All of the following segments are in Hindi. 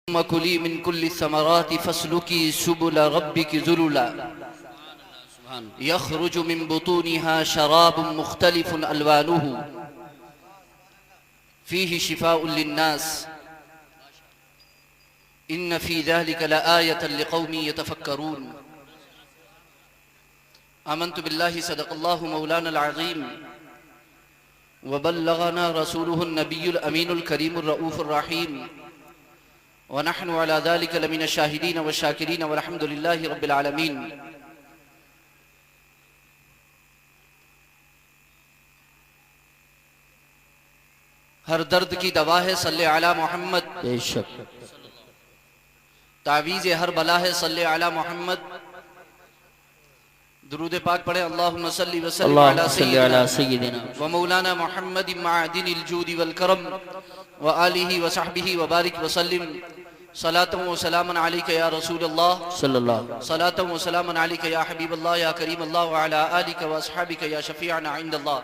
मकुली मिन कुल्ली समराति फस्लुकी सुबुल रब्बिकी ज़ुलुला यख़रुजु मिन बुतूनिहा शराबुन मुख्तलिफुन अलवानुहु फ़ीहि शिफ़ाउन लिन्नास इन्न फ़ी ज़ालिका लआयतन लिक़ौमिन यतफ़क्करून। आमन्तु बिल्लाहि सदक़ल्लाहु मौलानल अज़ीम व बल्लगना रसूलुहुन नबियुल अमीनुल करीमुर रऊफ़ुर रहीम व नहनु अला ज़ालिका लमिनश शाहिदीन व शाकिरीन वल्हम्दुलिल्लाहि रब्बिल आलमीन। हर दर्द की दवा है सल्ले अला मोहम्मद, बेशक तावीज़ हर बला है सल्ले अला मोहम्मद। दुरूद पाक पढ़े अल्लाहुम्मा सल्ली व सल्लिम अला सय्यिदिना व मौलाना मोहम्मद मअदिनिल जूदि वल करम व आलिहि व सहबिहि व बारिक व सल्लिम सलातन व सलामन अलैका या रसूलल्लाह सल्लल्लाहु सलातन व सलामन अलैका या हबीबल्लाह या करीमल्लाह व अला आलिका व अस्हाबिका या शफीअना इंदल्लाह।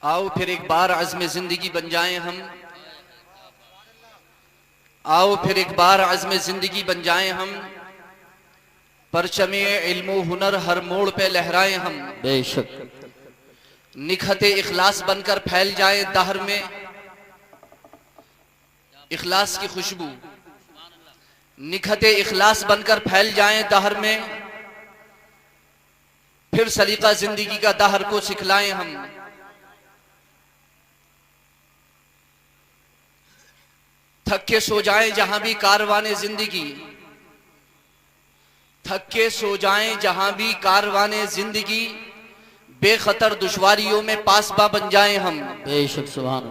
आओ फिर एक बार अज़्म जिंदगी बन जाएं हम, आओ फिर एक बार अज़्म जिंदगी बन जाएं हम, परचमे इल्म हुनर हर मोड़ पे लहराएं हम। बेशक निखते इखलास बनकर फैल जाए दहर में, इखलास की खुशबू निखते इखलास बनकर फैल जाए दहर में, फिर सलीका जिंदगी का दहर को सिखलाएं हम। थक के सो जाएं जहां भी कारवाने जिंदगी, थक के सो जाएं जहां भी कारवाने जिंदगी, बेखतर दुश्वारियों में पासबा बन जाएं हम। बेशक सुभान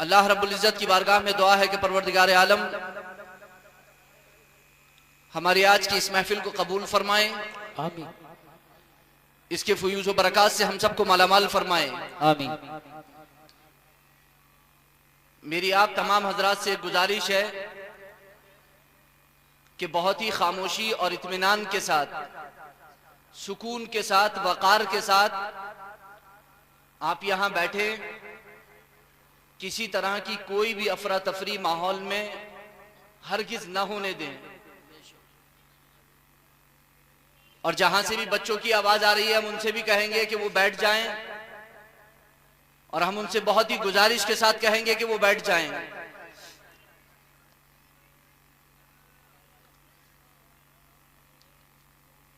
अल्लाह रब्बुल इज्जत की बारगाह में दुआ है कि परवरदिगार आलम हमारी आज की इस महफिल को कबूल फरमाए, आमीन इसके फयूज़ व बरक़ात से हम सबको मालामाल फरमाए, आमीन। मेरी आप तमाम हजरात से गुजारिश है कि बहुत ही खामोशी और इत्मीनान के साथ, सुकून के साथ, वक़ार के साथ आप यहाँ बैठे, किसी तरह की कोई भी अफरा तफरी माहौल में हरगिज़ न होने दें। और जहां से भी बच्चों की आवाज आ रही है हम उनसे भी कहेंगे कि वो बैठ जाएं, और हम उनसे बहुत ही गुजारिश के साथ कहेंगे कि वो बैठ जाएं।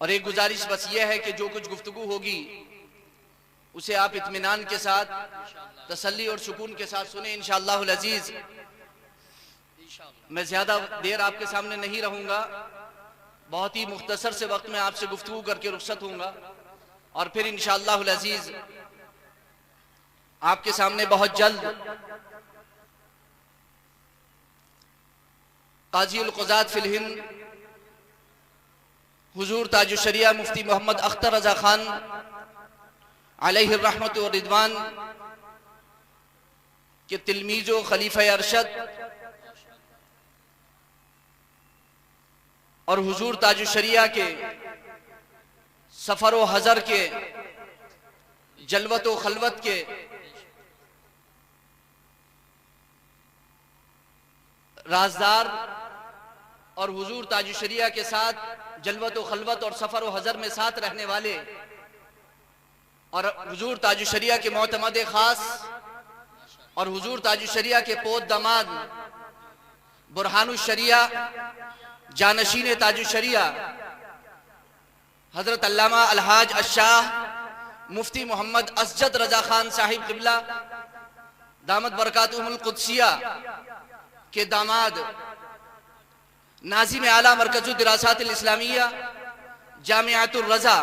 और एक गुजारिश बस ये है कि जो कुछ गुफ्तगू होगी उसे आप इत्मीनान के साथ, तसल्ली और सुकून के साथ सुने इंशाअल्लाहुल अजीज। मैं ज्यादा देर आपके सामने नहीं रहूंगा, बहुत ही मुख्तसर से वक्त में आपसे गुफ्तगू करके रुखसत होऊंगा, और फिर इंशाअल्लाहुल अजीज आपके सामने बहुत जल्द काज़ीउल क़ुज़ात फिल हिंद हुजूर ताजुश शरिया मुफ्ती मोहम्मद अख्तर रजा खान अलैहि रहमत व रिदवान के तिलमीज़ो खलीफा अरशद और हुजूर ताजुश शरिया के सफर व हजर के, जलवत व खलवत के राजदार और हुजूर ताजुश शरिया के साथ जलवत व खलवत और सफर व हजर में साथ रहने वाले, और हुजूर ताजुश शरिया के मोतमद खास और हुजूर ताजुश शरिया के पोत दामाद बुरहानुश शरिया जानशीन ताजुश शरिया हजरत अल्लामा अलहाज अशाह मुफ्ती मोहम्मद असजद रजा खान साहिब क़िबला दामत बरकातुहुल कुद्सिया के दामाद नाज़िम आला मरकज़ुद दिरासातिल इस्लामिया जामिअतुर रज़ा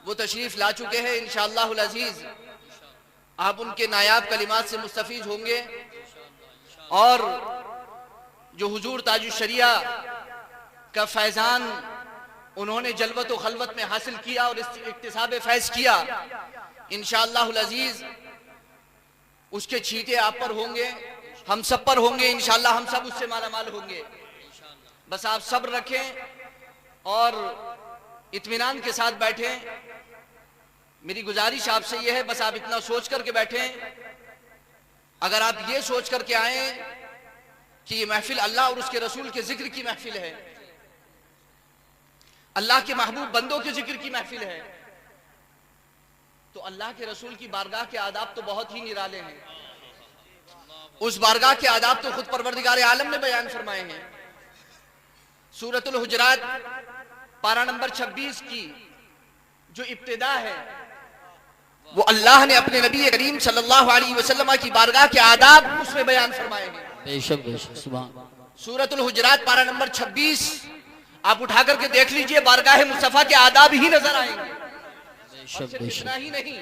वो तशरीफ ला चुके हैं। इंशाअल्लाहुल अज़ीज़ आप उनके नायाब कलिमात से मुस्तफ़ीज़ होंगे, और जो हुजूर ताजुश शरिया का फैज़ान उन्होंने जलवत व खलवत में हासिल किया और इक्तिसाब फैज़ किया, इंशाअल्लाहुल अज़ीज़ उसके छींटे आप पर होंगे, हम सब पर होंगे, इंशाअल्लाह हम सब उससे मालामाल होंगे। बस आप सब्र रखें और इत्मीनान के साथ बैठे। मेरी गुजारिश आपसे यह है, बस आप इतना सोच करके बैठे। अगर आप ये सोच करके आए कि ये महफिल अल्लाह और उसके रसूल के जिक्र की महफिल है, अल्लाह के महबूब बंदों के जिक्र की महफिल है, तो अल्लाह के रसूल की बारगाह के आदाब तो बहुत ही निराले हैं। उस बारगाह के आदाब तो खुद परवरदिगार आलम ने बयान फरमाए हैं। सूरतुल हुजरात पारा नंबर 26 की जो इब्तिदा है वो अल्लाह ने अपने नबी करीम सल्लल्लाहु अलैहि वसल्लम की बारगाह के आदाब उसमें बयान फरमाए हैं। बेशक बेशक सुभान। सूरतुल हुजरात पारा नंबर 26 आप उठा करके देख लीजिए, बारगाह मुस्तफा के आदाब ही नजर आएंगे। और सिर्फ इतना ही नहीं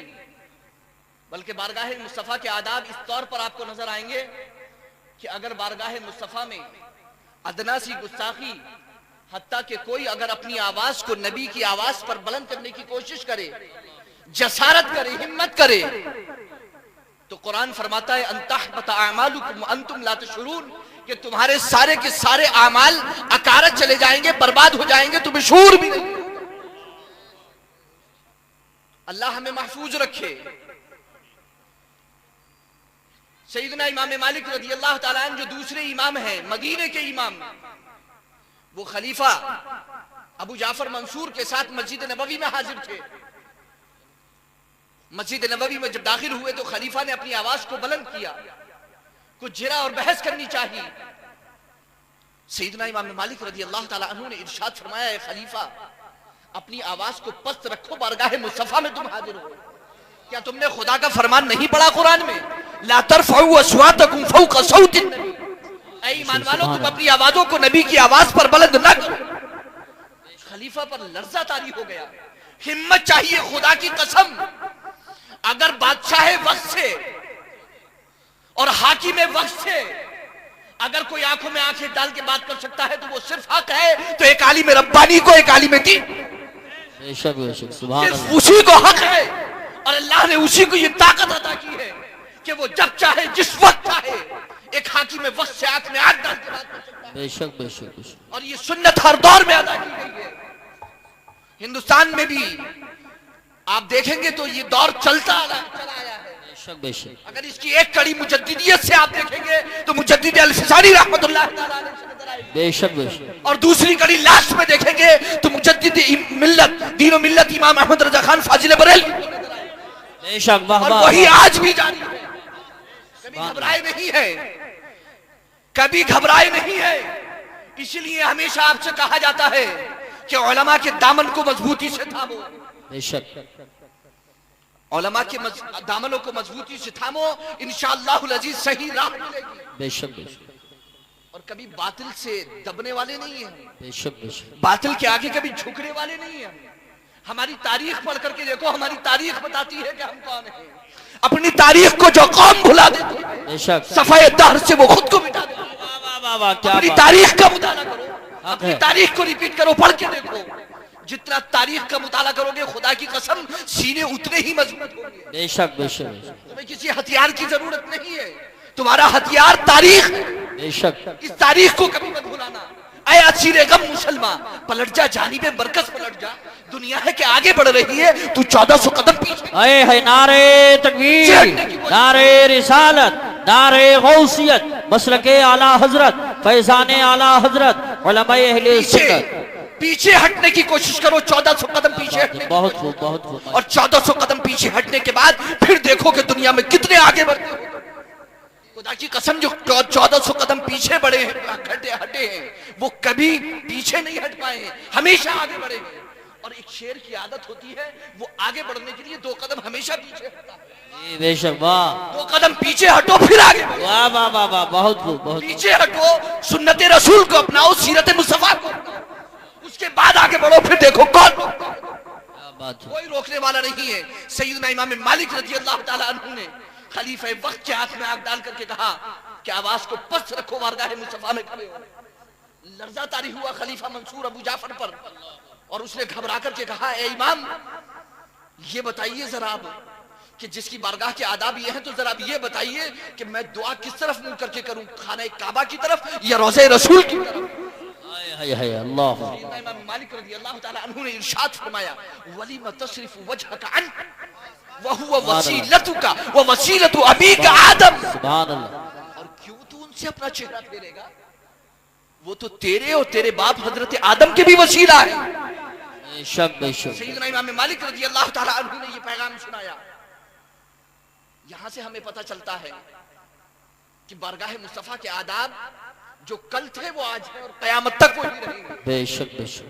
बल्कि बारगाह मुस्तफा के आदाब इस तौर पर आपको नजर आएंगे कि अगर बारगाह मुस्तफा में अदना सी गुस्ताखी, हत्ता कि कोई अगर अपनी आवाज को नबी की आवाज पर बुलंद करने की कोशिश करे, जसारत करे, हिम्मत करे, तो कुरान फरमाता है अंतहबत अमालुकुम अंतुम ला तशउरून, कि तुम्हारे सारे के सारे आमाल अकारत चले जाएंगे, बर्बाद हो जाएंगे, तुम्हें शूर भी नहीं। अल्लाह हमें महफूज रखे। सैयदना इमाम मालिक रज़ी अल्लाह ताला अन्हु जो दूसरे इमाम हैं, मदीने के इमाम, वो खलीफा अबू जाफर मंसूर के साथ मस्जिद नबवी में हाजिर थे। मस्जिद नबवी में जब दाखिल हुए तो खलीफा ने अपनी आवाज को बुलंद किया, कुछ जिरा और बहस करनी चाहिए। सैयदना इमाम मालिक रज़ी अल्लाह ताला अन्हु ने इरशाद फरमाया, है खलीफा अपनी आवाज को पस्त रखो, बारगाह मुस्तफा में तुम हाजिर हो। क्या तुमने खुदा का फरमान नहीं पढ़ा कुरान में, ला तरफउ अस्वातकुम फौका सौतिन नबी, ऐ ईमान वालों तुम अपनी आवाजों को नबी की आवाज पर बुलंद न करो। खलीफा पर लर्जा तारी हो गया। हिम्मत चाहिए, खुदा की कसम, अगर बादशाह वक्त से और हाकिम वक्त से अगर कोई आंखों में आंखें डाल के बात कर सकता है तो वो सिर्फ हक है, तो एक आलिम रब्बानी को, एक आलिम दीन, बेशक बेशक सुभान सिर्फ उसी को हक है। और अल्लाह ने उसी को ये ताकत अता की है कि वो जब चाहे, जिस वक्त चाहे, एक हाकिम वक्त से आंख में आंख डाल के बात कर सकता है। बेशक बेशक बेशक। और ये सुन्नत हर दौर में अदा की गई है। हिंदुस्तान में भी आप देखेंगे तो ये दौर चला आया है। बेशक बेशक। अगर इसकी एक कड़ी मुजद्दिदियत से आप देखेंगे तो मुजद्दिद अल-फिसानी रहमतुल्लाह तआला अलैह से नजर आएगी। बेशक बेशक। और दूसरी कड़ी लास्ट में देखेंगे तो मुजद्दिद मिल्लत, दीन मिल्लत इमाम अहमद रजा खान फाजिल बरेलवी बेशक। और वही आज भी जारी है। कभी घबराए नहीं है, कभी घबराए नहीं है। इसलिए हमेशा आपसे कहा जाता है कि उलमा के दामन को मजबूती से थामो। बेशक। उलमा के दामनों को मजबूती से थामो, इंशाअल्लाहुल अजीज सही राह मिलेगी। बेशक बेशक। और कभी बातिल से दबने वाले नहीं हैं, बेशक बेशक। बातिल के आगे कभी झुकने वाले नहीं हैं। हमारी तारीख पढ़ करके देखो, हमारी तारीख बताती है कि हम कौन हैं। अपनी तारीख को जो कौम भुला देती है, बेशक, सफाए दहर से वो खुद को मिटा देती है। अपनी तारीख का मुताला करो, अपनी तारीख को रिपीट करो, पढ़ के देखो। जितना तारीख का मुताला करोगे, खुदा की कसम, सीने उतने ही मजबूत होंगे। बेशक बेशक। तुम्हें किसी हथियार की जरूरत नहीं है, तुम्हारा हथियार तारीख है। बेशक। इस तारीख को कभी मत भुलाना। ऐ असीरे गम मुसलमान, पलट जा, जानिबे बरकस पलट जा। दुनिया है कि आगे बढ़ रही है, तू 1400 कदम पीछे है। नारे तकबीर, नारे रिसालत, नारे गौसियत, मसलके आला हजरत, फैजाने आला हजरत, उलमाए अहले सुन्नत। पीछे हटने की कोशिश करो, 1400 कदम पीछे हटने। बहुत खूब, बहुत खूब। और 1400 कदम पीछे हटने के बाद फिर देखो कि दुनिया में कितने आगे बढ़ते हो। खुदा की कसम, जो 1400 कदम पीछे बढ़े हैं, हटे हैं, वो कभी पीछे नहीं हट पाए हैं, हमेशा आगे बढ़े हैं। और एक शेर की आदत होती है, वो आगे बढ़ने के लिए 2 कदम हमेशा पीछे हटता है। बेशक। वाह। 2 कदम पीछे हटो, फिर आगे बढ़ो। वाह वाह वाह वाह, बहुत खूब, बहुत। पीछे हटो, सुन्नत रसूल को अपनाओ, सीरत मुस्तफा को अपनाओ, उसके बाद आगे बढ़ो, फिर देखो कौन बात। कोई रोकने वाला नहीं है। सैयदना इमाम मालिक रज़ी अल्लाह ताला अन्हु ने खलीफा वक्त के हाथ में आग डाल करके कहा कि आवाज को पस्त रखो, बारगाह मुस्तफा में खड़े हो। लर्जा तारी हुआ खलीफा मंसूर अबू जाफर पर, और उसने घबरा करके कहा, ए इमाम, ये बताइए जरा आप कि जिसकी बारगाह के आदाब ये हैं, तो जरा ये बताइए कि मैं दुआ किस तरफ मुंह करके करूं, खाना काबा की तरफ या रोज़े रसूल की तरफ। अल्लाह। सैयदना इमाम मालिक रज़ियल्लाहु ताला अन्हु ने इरशाद फरमाया वलिमा तसरिफु वजहका अन व हुवा वसीलतुका व वसीलतु अबीका आदम। सुभान अल्लाह। और क्यों तू उनसे अपना चेहरा फेरेगा, वो तो तेरे और तेरे बाप हजरत आदम के भी वसीला है। बेशक बेशक। सैयदना इमाम मालिक रज़ियल्लाहु ताला अन्हु ने ये पैगाम सुनाया। यहां से हमें पता चलता है कि बारगाह मुस्तफा के आदाब जो कल थे वो आज है और कयामत तक वही रहेंगे। बेशक बेशक।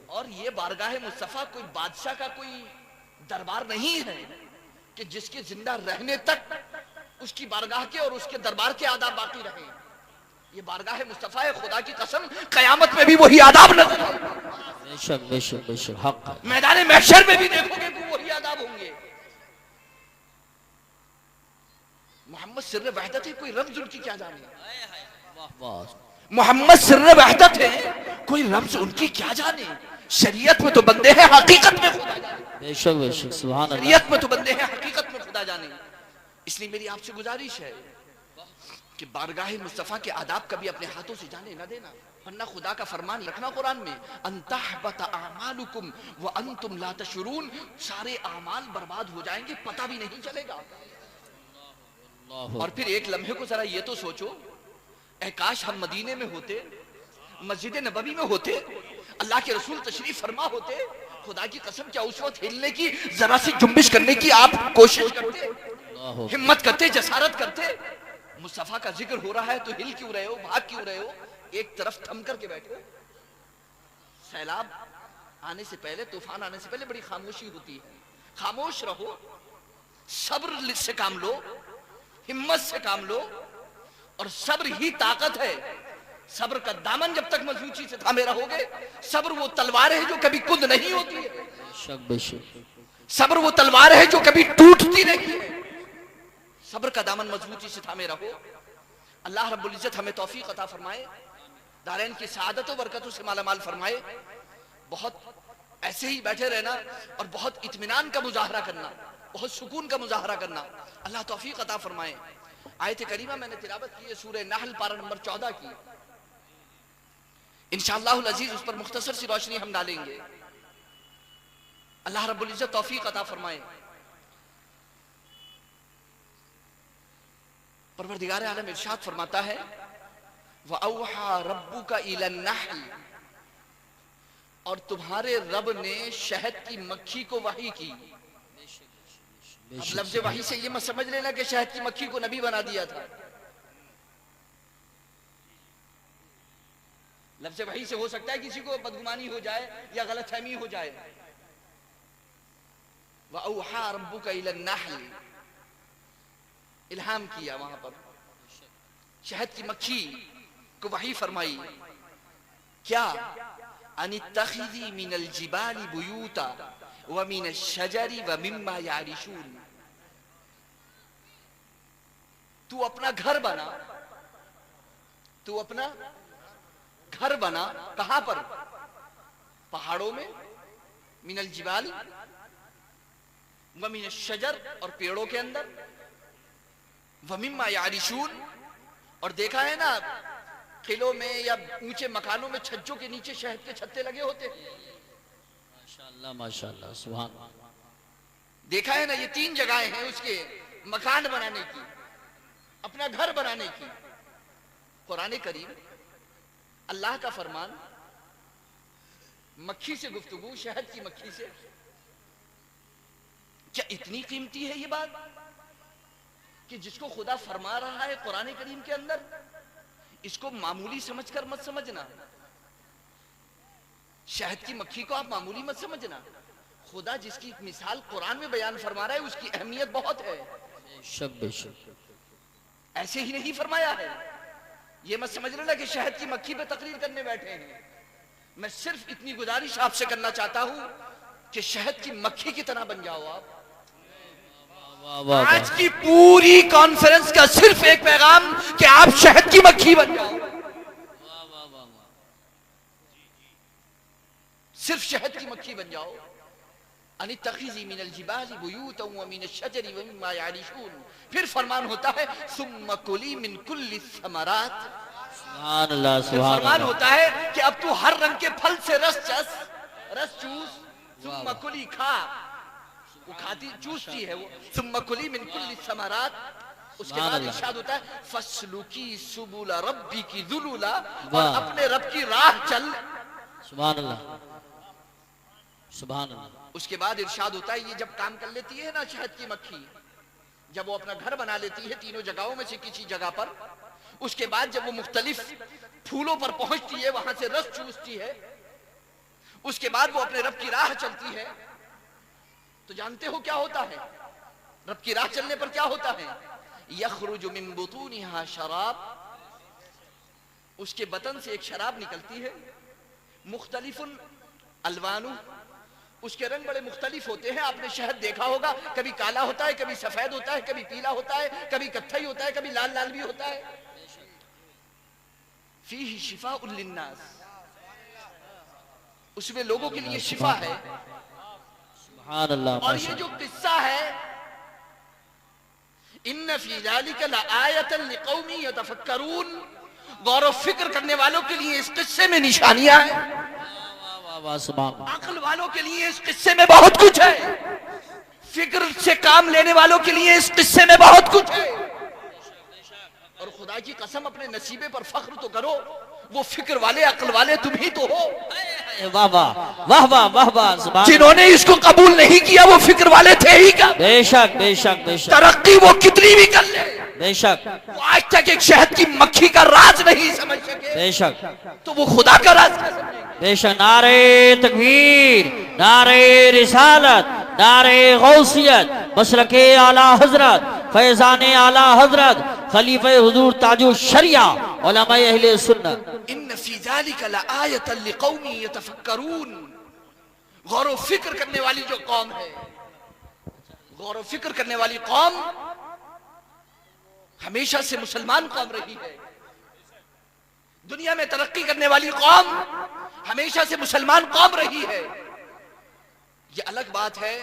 और ये बारगाह मुस्तफा कोई बादशाह का कोई दरबार नहीं है कि जिसके जिंदा रहने तक उसकी बारगाह के और उसके दरबार के आदाब बाकी रहे। ये बारगाह मुस्तफा है, खुदा की कसम कयामत में भी वही आदाब नजर आएंगे। बेशक बेशक बेशक हक। मैदान महशर में भी देखोगे कि वही आदाब होंगे। मोहम्मद सिर्र वहदत है, कोई रम्ज उनकी क्या जाने। मोहम्मद सिर्र वहदत है, कोई रम्ज उनकी क्या जाने। शरीयत में तो बंदे हैं, हकीकत में खुदा जाने। बेशक बेशक सुभान अल्लाह। शरीयत में तो बंदे हैं, हकीकत में खुदा जाने। इसलिए मेरी आपसे गुजारिश है कि बारगाह मुस्तफा के आदाब कभी अपने हाथों से जाने न देना, वरना खुदा का फरमान रखना कुरान में अंतहबत आमालुकुम व अंतुम ला तशुरून, सारे आमाल बर्बाद हो जाएंगे, पता भी नहीं चलेगा। और फिर एक लम्हे को जरा ये तो सोचो, ऐ काश हम मदीने में होते, मस्जिद नबवी में होते, अल्लाह के रसूल तशरीफ फरमा होते, खुदा की कसम क्या उस वक्त हिलने की, जरा सी जुम्बिश करने की आप कोशिश करते, हिम्मत करते, जसारत करते। मुस्तफा का जिक्र हो रहा है तो हिल क्यों रहे हो, भाग क्यों रहे हो, एक तरफ थम करके बैठो। सैलाब आने से पहले, तूफान आने से पहले बड़ी खामोशी होती है। खामोश रहो, सब्र से काम लो, हिम्मत से काम लो, और सब्र ही ताकत है। सब्र का दामन जब तक मजबूती से थामे रहोगे, सब्र वो तलवार है जो कभी कुंद नहीं होती है। सब्र वो तलवार है जो कभी टूटती नहीं है। सब्र का दामन मजबूती से थामे रहो। अल्लाह रब्बुल इज्जत हमें तौफीक अता फरमाए, दारैन की सआदत और बरकतों से मालामाल फरमाए। बहुत ऐसे ही बैठे रहना और बहुत इत्मीनान का मुजाहरा करना, बहुत सुकून का मुजाहरा करना, अल्लाह तौफीक अता फरमाए। आयत करीमा मैंने तिलावत की है सूरह नहल पारा नंबर 14 की। इंशाअल्लाह अजीज उस पर मुख्तसर सी रोशनी हम डालेंगे। अल्लाह रब्बुल इज्जत तौफीक अता फरमाए। परवरदिगार आलम इरशाद फरमाता है व औहा रब्बुका इलन नहल, और तुम्हारे रब ने शहद की मक्खी को वही की। अब लफ्ज़ वही से ये मत समझ लेना कि शहद की मक्खी को नबी बना दिया था। लफ्ज़ वही से हो सकता है किसी को बदगुमानी हो जाए या गलतफहमी हो जाए। व औहा रब्बुका इलन नहल, इल्हाम किया वहां पर, शहद की मक्खी को वही फरमाई। क्या अनित्तखिज़ी मिनल जिबाली बुयूता व मिनश शजरी व मिम्मा यारिशून, तू अपना घर बना, तू अपना घर बना। कहां पर? पहाड़ों में, मिनल जिबाल व मिनश शजर, और पेड़ों के अंदर, व मिम्मा यारिशून, और देखा है ना किलों में या ऊंचे मकानों में छज्जों के नीचे शहद के छत्ते लगे होते। माशाअल्लाह माशाअल्लाह सुभान। देखा है ना, ये 3 जगहें हैं उसके मकान बनाने की, अपना घर बनाने की। कुरान करीम, अल्लाह का फरमान, मक्खी से गुफ्तगू, शहद की मक्खी से। क्या इतनी कीमती है ये बात कि जिसको खुदा फरमा रहा है कुरान करीम के अंदर, इसको मामूली समझकर मत समझना। शहद की मक्खी को आप मामूली मत समझना। खुदा जिसकी मिसाल कुरान में बयान फरमा रहा है उसकी अहमियत बहुत है। ऐसे ही नहीं फरमाया है। ये मत समझ लेना कि शहद की मक्खी पे तकरीर करने बैठे हैं। मैं सिर्फ इतनी गुजारिश आपसे करना चाहता हूं कि शहद की मक्खी की तरह बन जाओ आप। आज की पूरी कॉन्फ्रेंस का सिर्फ एक पैगाम कि आप शहद की मक्खी बन जाओ। सिर्फ शहद की मक्खी बन जाओ। अनित्तखिज़ी मिनल जिबाली बुयूतन व मिनश शजरी व मिम्मा यारिशून। फिर फरमान होता है सुम्मा कुली मिन कुल्ली समरात, सुभान अल्लाह, फिर सुभान फरमान अल्लाह। होता है कि अब तू हर रंग के फल से रस चूस, सुम्मा कुली खा, वो खाती चूसती है वो, सुम्मा कुली मिन कुल्ली समरात। उसके बाद इरशाद होता है फस्लुकी सुबुला रब्बी की दुलुला, और अपने रब की राह चल। सुभान अल्लाह, सुभान अल्लाह। उसके बाद इरशाद होता है ये जब काम कर लेती है ना शहद की मक्खी, जब वो अपना घर बना लेती है तीनों जगहों में से किसी जगह पर, उसके बाद जब वो मुख्तलिफ फूलों पर पहुंचती है, वहां से रस चूसती है, उसके बाद वो अपने रब की राह चलती है, तो जानते हो क्या होता है? रब की राह चलने पर क्या होता है? यखरुजु मिन बुतूनिहा शराब, उसके बतन से एक शराब निकलती है, मुख्तलिफुन अलवानु, उसके रंग बड़े मुख्तलिफ होते हैं। आपने शहद देखा होगा, कभी काला होता है, कभी सफेद होता है, कभी पीला होता है, कभी कत्थई होता है, कभी लाल लाल भी होता है। फीही शिफाउल लिन्नास, उसमें लोगों के लिए शिफा है। सुभान अल्लाह। और ये जो किस्सा है, इन्न फी ज़ालिका लआयतन लिक़ौमी यतफक्करून, गौर व फिक्र करने वालों के लिए इस किस्से में निशानियां हैं। अक्ल वालों के लिए इस किस्से में बहुत कुछ है, फिक्र से काम लेने वालों के लिए इस किस्से में बहुत कुछ है। और खुदा की कसम, अपने नसीबे पर फख्र तो करो, वो फिक्र वाले अक्ल वाले तुम ही तो हो। वाह वाह वाह वाह वाह वाह। जिन्होंने इसको कबूल नहीं किया वो फिक्र वाले थे ही क्या? बेशक बेशक बेशक। तरक्की वो कितनी भी कर ले, बेशक, वो आज तक एक शहद की मक्खी का राज नहीं समझ सके, बेशक, तो वो खुदा का राज क्या समझेंगे? बेशक। नारे तकबीर, नारे रिसालत, नारे गौसियत, मसलके आला हजरत, फैजाने आला हजरत, खलीफे हुजूर ताजु शरिया, उलमाए अहले सुन्नत। इन्न फी ज़ालिका लआयतन लिक़ौमी यतफक्करून, गौर व फिक्र करने वाली जो कौम है, गौर व फिक्र करने वाली कौम हमेशा से मुसलमान कौम रही है। दुनिया में तरक्की करने वाली कौम हमेशा से मुसलमान कौम रही है। ये अलग बात है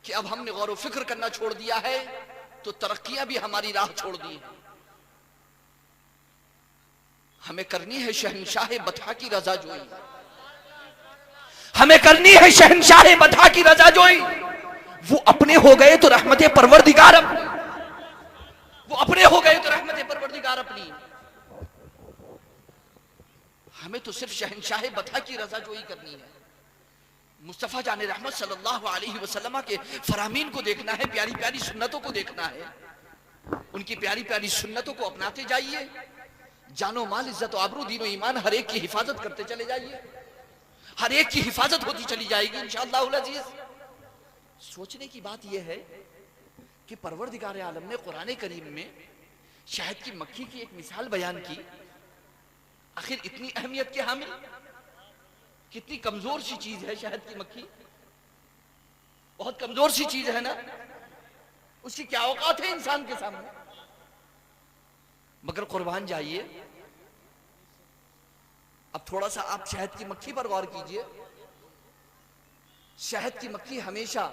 कि अब हमने गौर व फिक्र करना छोड़ दिया है, तो तरक्कियां भी हमारी राह छोड़ दी है। हमें करनी है शहनशाह बता की रजा जोई, हमें करनी है शहनशाह बता की रजा जोई। वो अपने हो गए तो रहमत परवरदिगार अपनी, वो अपने हो गए तो रहमत परवरदिगार अपनी। हमें तो सिर्फ शहनशाह बता की रजा जोई करनी है। मुस्तफ़ा जाने रहमत सल्लल्लाहु अलैहि वसल्लम के फरामीन को देखना है, प्यारी प्यारी सुन्नतों को देखना है, उनकी प्यारी प्यारी सुन्नतों को अपनाते जाइए। जानो माल इज्जत आबरू दीनो ईमान हर एक की हिफाजत करते चले जाइए, हर एक की हिफाजत होती चली जाएगी इंशाअल्लाह अज़ीज़। सोचने की बात यह है कि परवरदिगार आलम ने कुरान करीम में शहद की मक्खी की एक मिसाल बयान की। आखिर इतनी अहमियत के हामिल, कितनी कमजोर सी चीज है शहद की मक्खी, बहुत कमजोर सी चीज है ना, उसकी क्या औकात है इंसान के सामने। मगर कुर्बान जाइए, अब थोड़ा सा आप शहद की मक्खी पर गौर कीजिए। शहद की मक्खी हमेशा,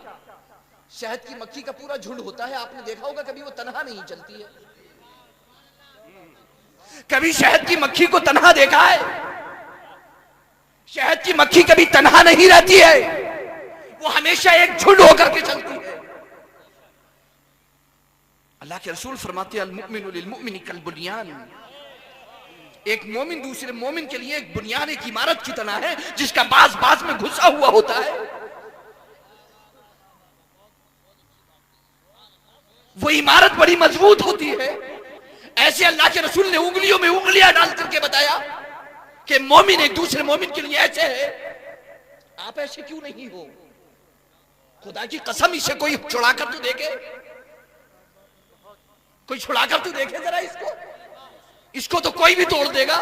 शहद की मक्खी का पूरा झुंड होता है, आपने देखा होगा, कभी वो तन्हा नहीं चलती है। कभी शहद की मक्खी को तन्हा देखा है? शहद की मक्खी कभी तन्हा नहीं रहती है, वो हमेशा एक झुंड होकर के चलती है। अल्लाह के रसूल फरमाते हैं, अल मुमिनु लिल मुमिनी कल बुनियान, एक मोमिन दूसरे मोमिन के लिए एक बुनियान, एक इमारत की तरह है जिसका बाज बाज में घुसा हुआ होता है। वो इमारत बड़ी मजबूत होती है। ऐसे अल्लाह के रसूल ने उंगलियों में उंगलियां डाल करके बताया कि मोमिन एक दूसरे मोमिन के लिए ऐसे है। आप ऐसे क्यों नहीं हो? खुदा की कसम, इसे कोई छुड़ाकर तो देखे, कोई छुड़ाकर तो देखे जरा इसको। इसको तो कोई भी तोड़ देगा,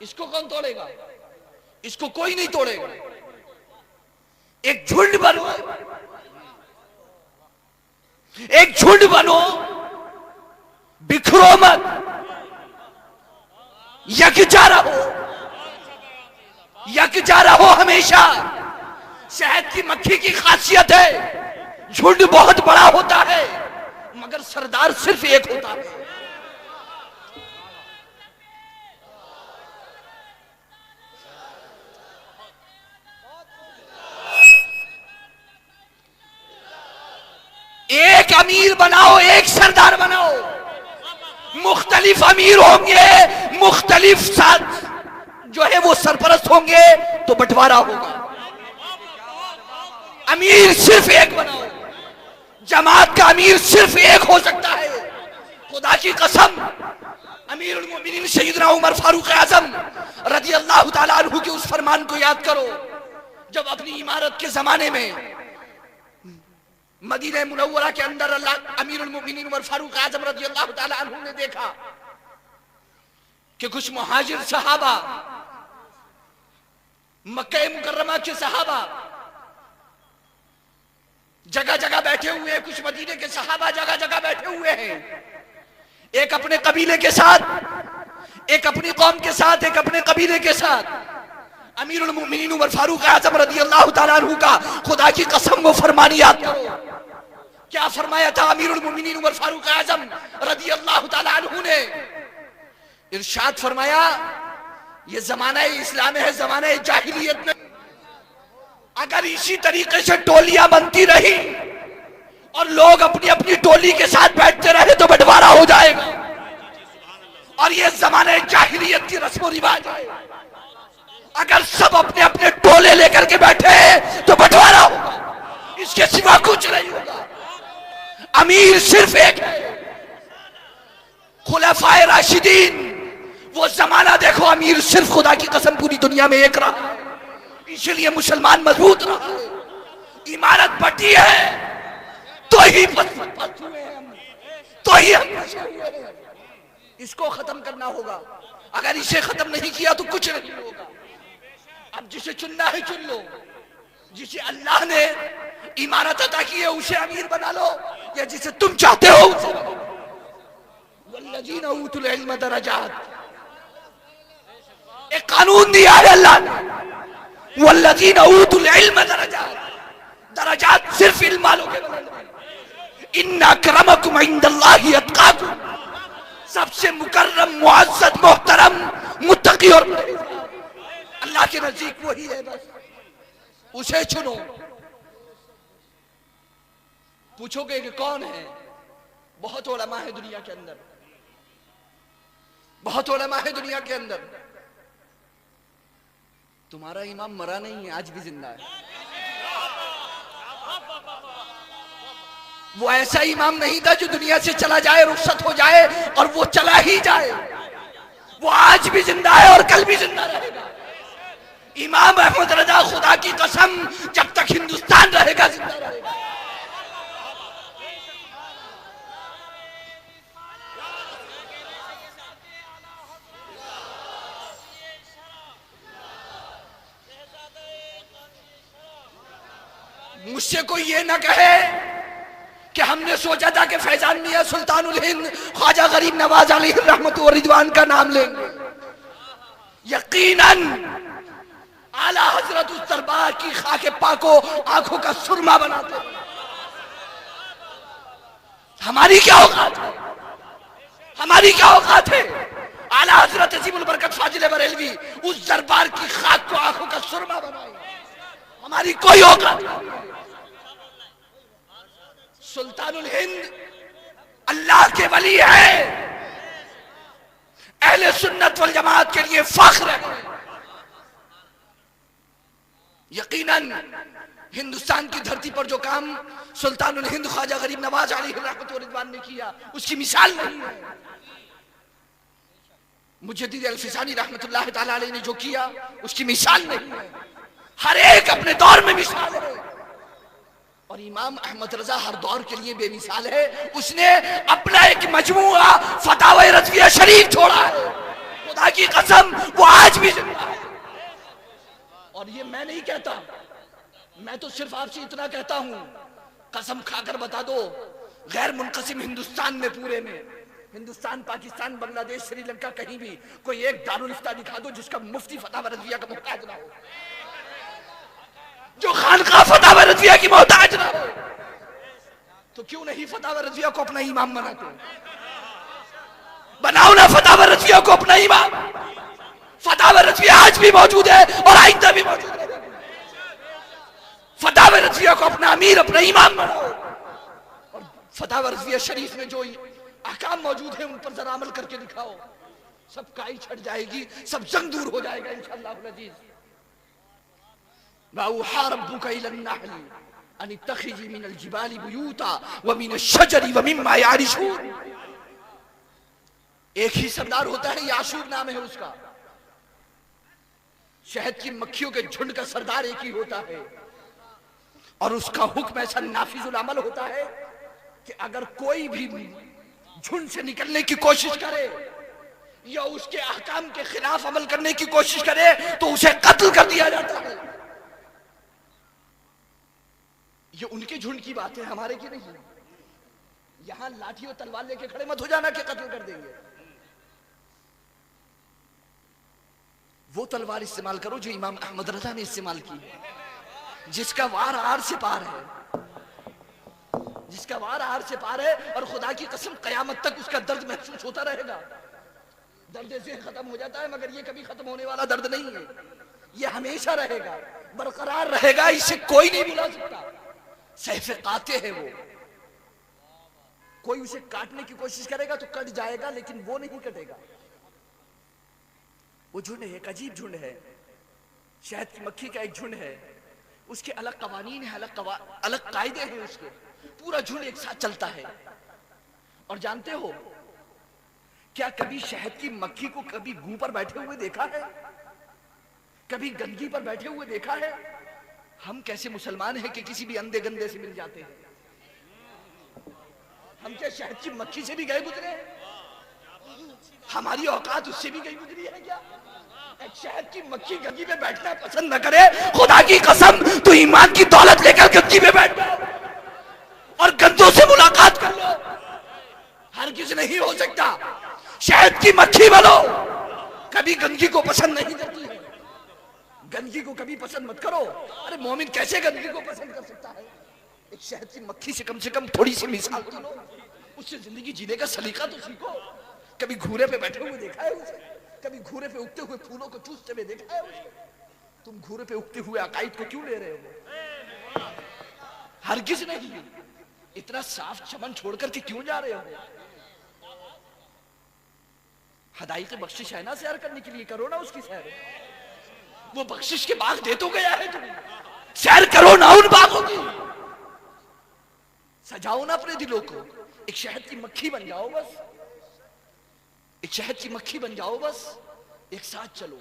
इसको कौन तोड़ेगा? इसको कोई नहीं तोड़ेगा। एक झुंड बनो, एक झुंड बनो, बिखरो मत, यकजा रहो, यकजा रहो हमेशा। शहद की मक्खी की खासियत है, झुंड बहुत बड़ा होता है मगर सरदार सिर्फ एक होता है। एक अमीर बनाओ, एक सरदार बनाओ। मुख्तलिफ अमीर होंगे, मुख्तलिफ साथ जो है वो सरपरस्त होंगे, तो बंटवारा होगा। अमीर सिर्फ एक बनाओ, जमात का अमीर सिर्फ एक हो सकता है। खुदा की कसम, अमीरुल मोमिनीन सैयदना उमर फारूक आजम रज़ी अल्लाह ताला अन्हु के उस फरमान को याद करो, जब अपनी इमारत के जमाने में मदीना मुनव्वरा के अंदर अमीरुल मोमिनीन उमर फारूक आजम रज़ी अल्लाह ताला अन्हु ने देखा कि कुछ मुहाजिर सहाबा, मक्का मुकर्रमा के सहाबा जगह जगह बैठे हुए हैं, कुछ मदीने के सहाबा जगह जगह बैठे हुए हैं, एक अपने कबीले के साथ, एक अपनी कौम के साथ, एक अपने कबीले के साथ। अमीरुल मोमिनीन उमर फारूक आजम रज़ी अल्लाह ताला अन्हु का खुदा की कसम वो फरमान याद करो। क्या फरमाया था अमीरुल मोमिनीन उमर फारूक आजम रज़ी अल्लाह ताला अन्हु ने? इरशाद फरमाया, ये जमाना इस्लाम है, जमाना जाहिलियत में। अगर इसी तरीके से टोलियां बनती रही और लोग अपनी अपनी टोली के साथ बैठते रहे तो बंटवारा हो जाएगा। और ये जमाने जाहिलियत की रस्म रिवाज है। अगर सब अपने अपने टोले लेकर के बैठे तो बंटवारा होगा, इसके सिवा कुछ नहीं होगा। अमीर सिर्फ एक है। खुलफाए राशिदीन, वो जमाना देखो, अमीर सिर्फ खुदा की कसम पूरी दुनिया में एक रहा, इसलिए मुसलमान मजबूत रहा। इमारत बटी है तो ही हुए हैं हम, तो ही हम हुए हैं। इसको खत्म करना होगा। अगर इसे खत्म नहीं किया तो कुछ नहीं होगा। अब जिसे चुनना है चुन लो, जिसे अल्लाह ने इमारत अता की है उसे अमीर बना लो, या जिसे तुम चाहते हो उसे। वल्लज़ीना ऊतुल इल्म दरजात, एक कानून दिया है अल्लाह ने। वल्लज़ीना ऊतुल इल्म दरजात, दरजात सिर्फ इल्म वालों के बदले में। इन्ना अक्रमकुम इंदल्लाहि अत्काकुम, सबसे मुकर्रम, मुअज़्ज़ज़, मोहतरम, मुत्तकी और अल्लाह के नजदीक वही है, बस उसे चुनो। पूछोगे कि कौन है? बहुत उलमा है दुनिया के अंदर, बहुत उलमा है दुनिया के अंदर। तुम्हारा इमाम मरा नहीं है, आज भी जिंदा है। वो ऐसा इमाम नहीं था जो दुनिया से चला जाए, रुखसत हो जाए और वो चला ही जाए। वो आज भी जिंदा है और कल भी जिंदा रहेगा। इमाम अहमद रजा, खुदा की कसम, जब तक हिंदुस्तान रहेगा जिंदा रहेगा। मुझसे कोई ये ना कहे कि हमने सोचा था कि फैजान मियां सुल्तानुल हिंद ख्वाजा गरीब नवाज अलैहि रहमत व रिदवान का नाम लेंगे। यकीनन आला हजरत उस दरबार की खाके पाको आंखों का सुरमा बनाते। हमारी क्या औकात है? हमारी क्या औकात है? आला हजरत अजीमुल बरकत फाजिल बरेलवी उस दरबार की खाक को आंखों का सुरमा बनाए। हमारी कोई औकात नहीं। सुल्तानुल हिंद अल्लाह के वली है, अहले सुन्नत वल जमात के लिए फख्र है। यकीनन हिंदुस्तान की धरती पर जो काम सुल्तानुल हिंद ख्वाजा गरीब नवाज अलैहि रहमत व रिदवान ने किया, उसकी मिसाल नहीं है। मुजद्दिद अल-फिसानी रहमतुल्लाह ताला अलैहि ने जो किया, उसकी मिसाल नहीं है। हर एक अपने दौर में मिसाल है और इमाम अहमद रजा हर दौर के लिए बेमिसाल है। उसने अपना एक मजमूआ फतावा रज़विया शरीफ छोड़ा है। खुदा की कसम, वो आज भी जिंदा है। और ये मैं नहीं कहता, मैं तो सिर्फ आपसे इतना कहता हूं, कसम खाकर बता दो, गैर मुनक़सिम हिंदुस्तान में, पूरे में, हिंदुस्तान, पाकिस्तान, बांग्लादेश, श्रीलंका, कहीं भी कोई एक दारुल इफ्ता दिखा दो जिसका मुफ्ती फतावा रज़विया का मोहताज ना हो, जो खानका फतावा रज़विया की मोहताज ना हो। तो क्यों नहीं फतावा रज़विया को अपना इमाम बनाते? बनाओ ना फतावा रज़विया को अपना इमाम। फतावा रज़विया आज भी मौजूद है और आइंदा भी मौजूद रहेगा। फतावा रज़विया को अपना अमीर, अपना इमाम बनाओ और फतावा रज़विया शरीफ में जो अहकाम मौजूद है उन पर जरा अमल करके दिखाओ, सब काई छट जाएगी, सब जंग दूर हो जाएगा इंशाअल्लाह अज़ीज़। वअौहा रब्बुका इलन नहल अन इत्तखिज़ी मिनल जिबाली बुयूता व मिनश शजरी व मिम्मा यारिशून। एक ही सरदार होता है, याशूर नाम है उसका। शहद की मक्खियों के झुंड का सरदार एक ही होता है, और उसका हुक्म ऐसा नाफिजुल अमल होता है कि अगर कोई भी झुंड से निकलने की कोशिश करे या उसके अहकाम के खिलाफ अमल करने की कोशिश करे तो उसे कत्ल कर दिया जाता है। ये उनके झुंड की बात है, हमारे की नहीं। यहां लाठी और तलवार लेके खड़े मत हो जाना कि कत्ल कर देंगे। वो तलवार इस्तेमाल करो जो इमाम अहमद रज़ा ने इस्तेमाल की, जिसका वार आर से पार है, जिसका वार आर से पार है, और खुदा की कसम कयामत तक उसका दर्द महसूस होता रहेगा। दर्द ऐसे खत्म हो जाता है, मगर ये कभी खत्म होने वाला दर्द नहीं है, ये हमेशा रहेगा, बरकरार रहेगा, इसे कोई नहीं बुला सकता। सैफ़े काते हैं वो, कोई उसे काटने की कोशिश करेगा तो कट जाएगा, लेकिन वो नहीं कटेगा। वो झुंड है, एक अजीब झुंड है, शहद की मक्खी का एक झुंड है, उसके अलग कवानीन है, अलग कायदे हैं उसके। पूरा झुंड एक साथ चलता है। और जानते हो क्या कभी शहद की मक्खी को कभी गू पर बैठे हुए देखा है? कभी गंदगी पर बैठे हुए देखा है? हम कैसे मुसलमान हैं कि किसी भी अंधे गंदे से मिल जाते हैं? हम क्या शहद की मक्खी से भी गए गुजरे हैं? हमारी औकात उससे भी गई गुजरी है क्या? एक शहद की मक्खी गंदगी में बैठना पसंद न करे, खुदा की कसम तो ईमान की दौलत लेकर गंदगी में बैठ जाओ और गंदों से मुलाकात कर लो। हर किसी नहीं हो सकता। शहद की मक्खी बनो, कभी गंदगी को पसंद नहीं करती है। गंदगी को कभी पसंद मत करो। अरे मोमिन कैसे गंदगी को पसंद कर सकता है? एक शहद की मक्खी से कम थोड़ी सी मिसाल तो लो, उससे जिंदगी जीने का सलीका तो सीखो। कभी घूरे पे बैठे हुए देखा है उसे? कभी घूरे पे उगते हुए फूलों को चूसते हुए देखा है उसे? तुम घूरे पे उगते हुए अकायद को क्यों ले रहे हो? हरगिज नहीं। इतना साफ चमन छोड़ करके क्यों जा रहे हो? हदायत बख्शिश है ना सैर करने के लिए, करो ना उसकी सैर। वो बख्शिश के बाग दे तो गया है, तुम्हें सैर करो ना उन बागों की। सजाओ ना अपने दिलों को। एक शहद की मक्खी बन जाओ बस, एक शहद की मक्खी बन जाओ बस। एक साथ चलो,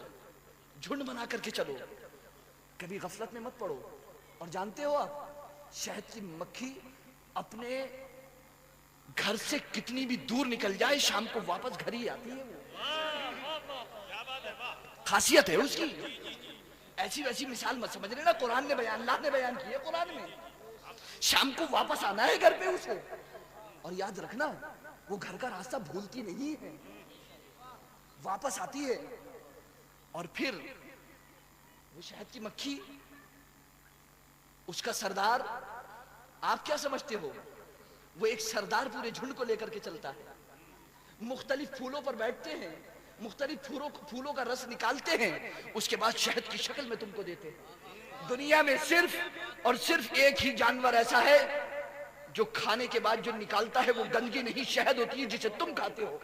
झुंड बना करके चलो, कभी गफलत में मत पड़ो। और जानते हो आप, शहद की मक्खी अपने घर से कितनी भी दूर निकल जाए, शाम को वापस घर ही आती है। वो खासियत है उसकी। ऐसी वैसी मिसाल मत समझ लेना, कुरान ने बयान, अल्लाह ने बयान किया कुरान में। शाम को वापस आना है घर पे उसे। और याद रखना, वो घर का रास्ता भूलती नहीं है, वापस आती है। और फिर वो शहद की मक्खी, उसका सरदार, आप क्या समझते हो? वो एक सरदार पूरे झुंड को लेकर के चलता है। मुख्तलिफ फूलों पर बैठते हैं, मुख्तलिफ फूलों का रस निकालते हैं, उसके बाद शहद की शक्ल में तुमको देते हैं। दुनिया में सिर्फ और सिर्फ एक ही जानवर ऐसा है जो खाने के बाद जो निकालता है वो गंदगी नहीं, शहद होती है जिसे तुम खाते हो।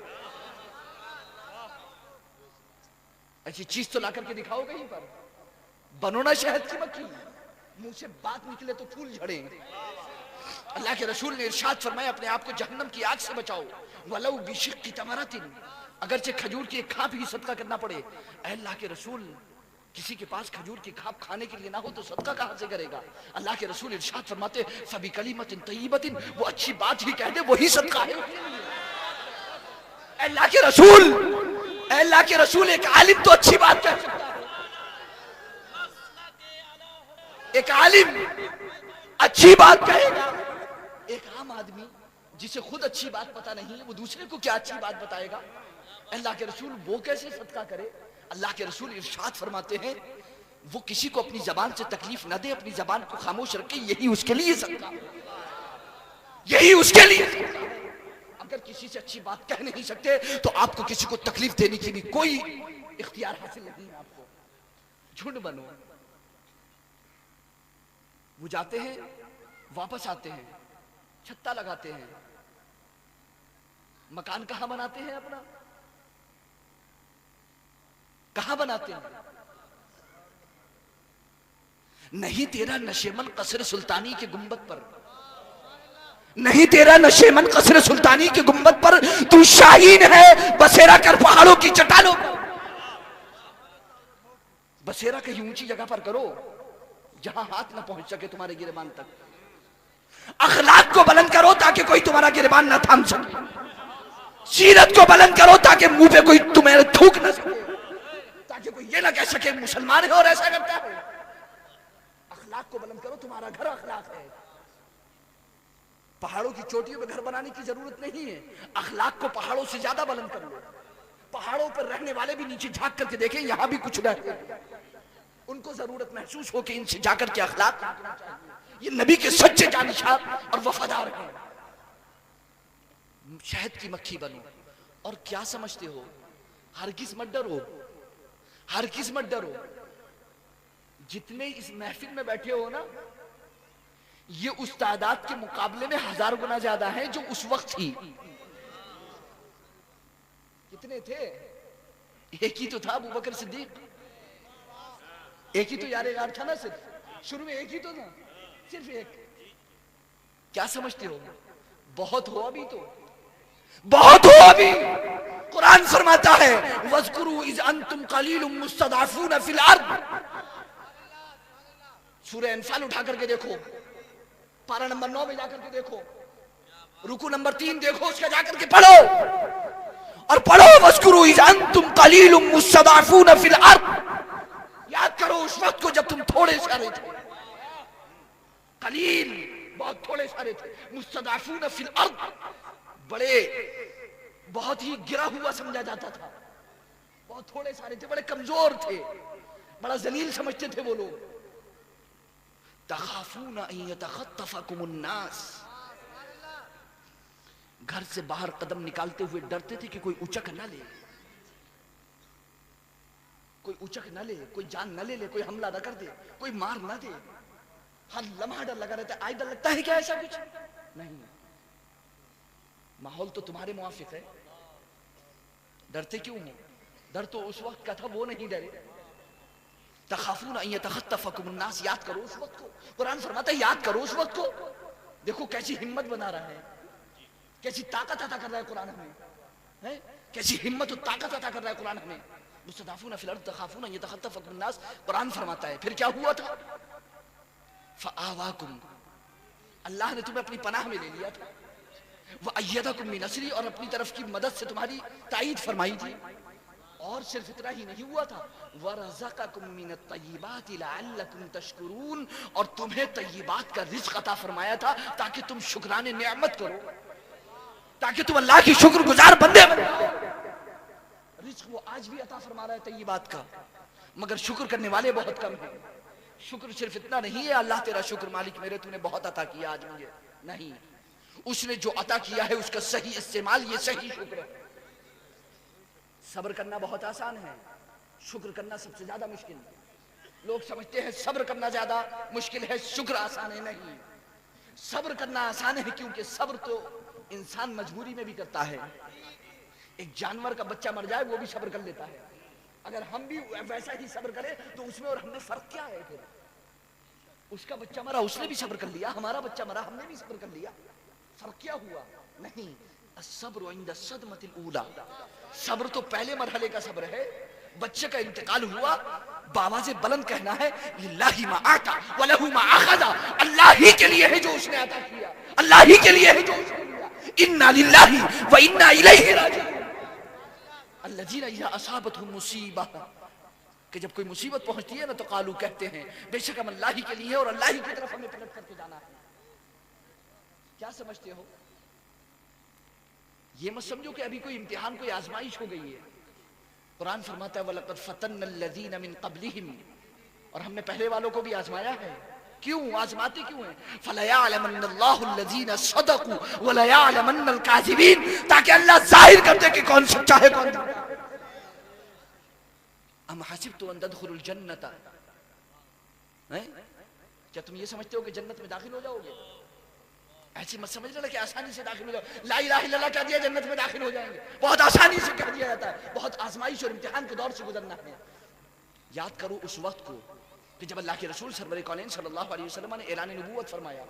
ऐसी चीज तो ला करके दिखाओ कहीं पर। बनो ना शहद की मक्खी, मुंह से बात निकले तो फूल झड़े। अल्लाह के रसूल ने इरशाद फरमाया, अपने आप को जहन्नम की आग से बचाओ, वलौ बिशिक्की तमरतिन, अगरचे खजूर की एक खाप ही सदका करना पड़े। अल्लाह के रसूल, किसी के पास खजूर की खाप खाने के लिए ना हो तो सदका कहां से करेगा? अल्लाह के रसूल इरशाद फरमाते, फबी कलिमतिन तय्यबतिन, वो अच्छी बात ही कह दे वही सदका है। अल्लाह के रसूल, एक आलिम तो अच्छी बात कह सकता है। एक आलिम अच्छी बात कहेगा। एक आम आदमी जिसे खुद अच्छी बात पता नहीं है, वो दूसरे को क्या अच्छी बात बताएगा? अल्लाह के रसूल वो कैसे सदका करे? अल्लाह के रसूल इरशाद फरमाते हैं, वो किसी को अपनी जबान से तकलीफ न दे, अपनी जबान को खामोश रखे, यही उसके लिए सदका, यही उसके लिए। अगर किसी से अच्छी बात कह नहीं सकते तो आपको किसी को तकलीफ देने की भी कोई इख्तियार हासिल नहीं है। आपको झुंड बनो। वो जाते हैं, वापस आते हैं, छत्ता लगाते हैं, मकान कहां बनाते हैं अपना? कहां बनाते हैं? नहीं तेरा नशेमन कसर सुल्तानी के गुंबद पर, नहीं तेरा नशेमन कसर सुल्तानी के गुंबद पर, तू शाहीन है बसेरा कर पहाड़ों की चट्टानों पर। बसेरा कहीं ऊंची जगह पर करो जहां हाथ ना पहुंच सके तुम्हारे गिरेबान तक। अखलाक को बुलंद करो ताकि कोई तुम्हारा गिरेबान ना थाम सके। सीरत को बुलंद करो ताकि मुंह पे कोई तुम्हें थूक ना सके, ताकि कोई ये ना कह सके मुसलमान है और ऐसा करता है। अखलाक को बुलंद करो, तुम्हारा घर अखलाक है। पहाड़ों की चोटियों में घर बनाने की जरूरत नहीं है, अखलाक को पहाड़ों से ज्यादा बुलंद कर लो। पहाड़ों पर रहने वाले भी नीचे झांक करके देखें, यहां भी कुछ रहे, उनको जरूरत महसूस हो कि इनसे जाकर के अखलाक, ये नबी के सच्चे जानिशार और वफादार हैं। शहद की मक्खी बनो। और क्या समझते हो, हरगिज़ मत डरो, हरगिज़ मत डरो। जितने इस महफिल में बैठे हो ना, ये उस तादाद के मुकाबले में 1000 गुना ज्यादा है जो उस वक्त थी। कितने थे? एक ही तो था, अबू बकर सिद्दीक। एक ही तो यार यार था ना, सिर्फ शुरू में एक ही तो था, सिर्फ एक। क्या समझते हो? बहुत हो अभी तो, बहुत हो अभी। कुरान फरमाता है वज़कुरू इज़ अंतुम क़लीलुम मुस्तज़अफ़ून फ़िल अर्द। सूरह अनफ़ाल उठा करके देखो, पारा नंबर 9 में जाकर के देखो, रुकू नंबर 3 देखो, उसका जाकर के पढ़ो और पढ़ो वज़कुरू इज़ अंतुम क़लीलुम मुस्तज़अफ़ून फ़िल अर्द। याद करो उस वक्त को जब तुम थोड़े सारे थे, कलील बहुत थोड़े सारे थे, मुस्तज़अफ़ून फ़िल अर्द बड़े बहुत ही गिरा हुआ समझा जाता था, बहुत थोड़े सारे थे, बड़े कमजोर थे, बड़ा जलील समझते थे वो लोग। तखाफून अन यतखत्तफकुमुन नास, घर से बाहर कदम निकालते हुए डरते थे कि कोई उचक ना ले, कोई उचक न ले, कोई जान न ले ले, कोई हमला न कर दे, कोई मार न दे। हर लम्हा डर लगा रहता है। आज डर लगता है क्या ऐसा कुछ नहीं? माहौल तो तुम्हारे मुआफिक है, डरते क्यों हो? डर तो उस वक्त का था, वो नहीं डरे। तखाफून अन यतखत्तफकुमुन नास, याद करो उस वक्त को। कुरान फरमाता है याद करो उस वक्त को। देखो कैसी हिम्मत बना रहा है, कैसी ताकत अता कर रहा है कुरान हमें, है कैसी हिम्मत और ताकत अता कर रहा है कुरान हमें। मुस्तज़अफ़ून फ़िल अर्ज़ तख़ाफ़ून अन यतख़त्तफ़कुमुन नास। कुरान फरमाता है फिर क्या हुआ था? फ़आवाकुम, अल्लाह ने तुम्हें अपनी पनाह में ले लिया था। वअय्यदकुम बिनस्रिही, और अपनी तरफ की मदद से तुम्हारी ताईद फरमाई थी। और सिर्फ इतना ही नहीं हुआ था, वरज़क़कुम मिनत-तय्यिबाति लअल्लकुम तशकुरून, और तुम्हें तय्यिबात का रिज़्क़ अता फरमाया था ताकि तुम शुक्राने नेमत करो, ताकि तुम अल्लाह की शुक्रगुजार बंदे बनो। रिज़्क़ वो आज भी अता फरमा रहा है तय्यिबात का, मगर शुक्र करने वाले बहुत कम हैं। शुक्र सिर्फ इतना नहीं है अल्लाह तेरा शुक्र मालिक मेरे तूने बहुत अता किया आज मुझे, नहीं, उसने जो अता किया है उसका सही इस्तेमाल, ये सही शुक्र है। सब्र करना बहुत आसान है, शुक्र करना सबसे ज्यादा मुश्किल है। लोग समझते हैं सब्र करना ज्यादा मुश्किल है, शुक्र आसान है। नहीं, सब्र करना आसान है क्योंकि सब्र तो इंसान मजबूरी में भी करता है। एक जानवर का बच्चा मर जाए वो भी सब्र कर लेता है। अगर हम भी वैसा ही सब्र करें तो उसमें और हमें फर्क क्या है? फिर उसका बच्चा मरा उसने भी सब्र कर लिया, हमारा बच्चा मरा हमने भी सब्र कर लिया, फर्क क्या हुआ? नहीं, अस्सब्रु इंद सदमतिल ऊला, सब्र तो पहले मरहले का सब्र है। बच्चे का इंतकाल हुआ, बाबा से बुलंद कहना है लिल्लाहि मा आता व लहु मा अखज़ा, अल्लाह ही के लिए है जो उसने अता किया, अल्लाह ही के लिए है जो उसने लिया। इन्ना लिल्लाहि व इन्ना इलैहि राजिऊन। अल्लज़ीना इज़ा असाबतहुम मुसीबा, कि जब कोई मुसीबत पहुंचती है ना तो कालू कहते हैं बेशक हम अल्लाह ही के लिए और अल्लाह ही की तरफ हमें पलट करके जाना है। क्या समझते हो? ये मत समझो कि अभी कोई इम्तिहान, कोई आजमाइश हो गई है। कुरान फरमाता है वलक़द फ़तन्नल्लज़ीना मिन क़ब्लिहिम, और हमने पहले वालों को भी आजमाया है। क्यों आजमाते क्यों हैं? फलयअलमन्नल्लाहुल्लज़ीना सदक़ू वलयअलमन्नल काज़िबीन, ताकि अल्लाह जाहिर कर दे कि कौन सच्चा है कौन झूठा। अम हसिबतुम अन तदखुलुल जन्नता, क्या तुम ये समझते हो कि जन्नत में दाखिल हो जाओगे? ऐसी मत समझ लेना कि आसानी से दाखिल हो जाओ, ला इलाहा इल्लल्लाह कह दिया जन्नत में दाखिल हो जाएंगे, बहुत आसानी से कह दिया जाता है। बहुत आजमाइश और इम्तिहान के दौर से गुजरना है। याद करो उस वक्त को कि जब अल्लाह के रसूल सरवर कौनैन सल्लल्लाहु अलैहि वसल्लम ने ऐलान नबूवत फरमाया।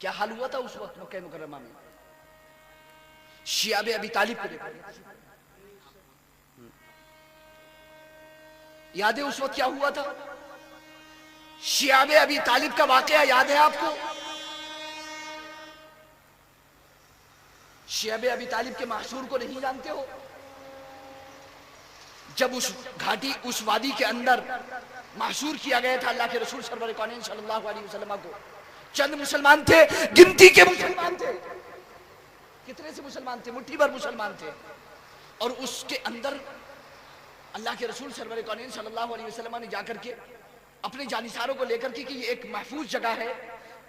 क्या हाल हुआ था उस वक्त मक्का मुकर्रमा में? शियाबे अबी तालिब को देखा, याद है उस वक्त क्या हुआ था? शियाबे अबी तालिब का वाकया याद है आपको? शियाबे अबी तालिब के महशूर को नहीं जानते हो? जब उस घाटी उस वादी के अंदर महशूर किया गया था अल्लाह के रसूल सरवर कौनैन सल्लल्लाहु अलैहि वसल्लम को, चंद मुसलमान थे, गिनती के मुसलमान थे। कितने से मुसलमान थे? मुट्ठी भर मुसलमान थे। और उसके अंदर अल्लाह के रसूल सरवर कौनैन सल्लल्लाहु अलैहि वसल्लम ने जाकर के अपने जानिसारों को लेकर के कि ये एक महफूज जगह है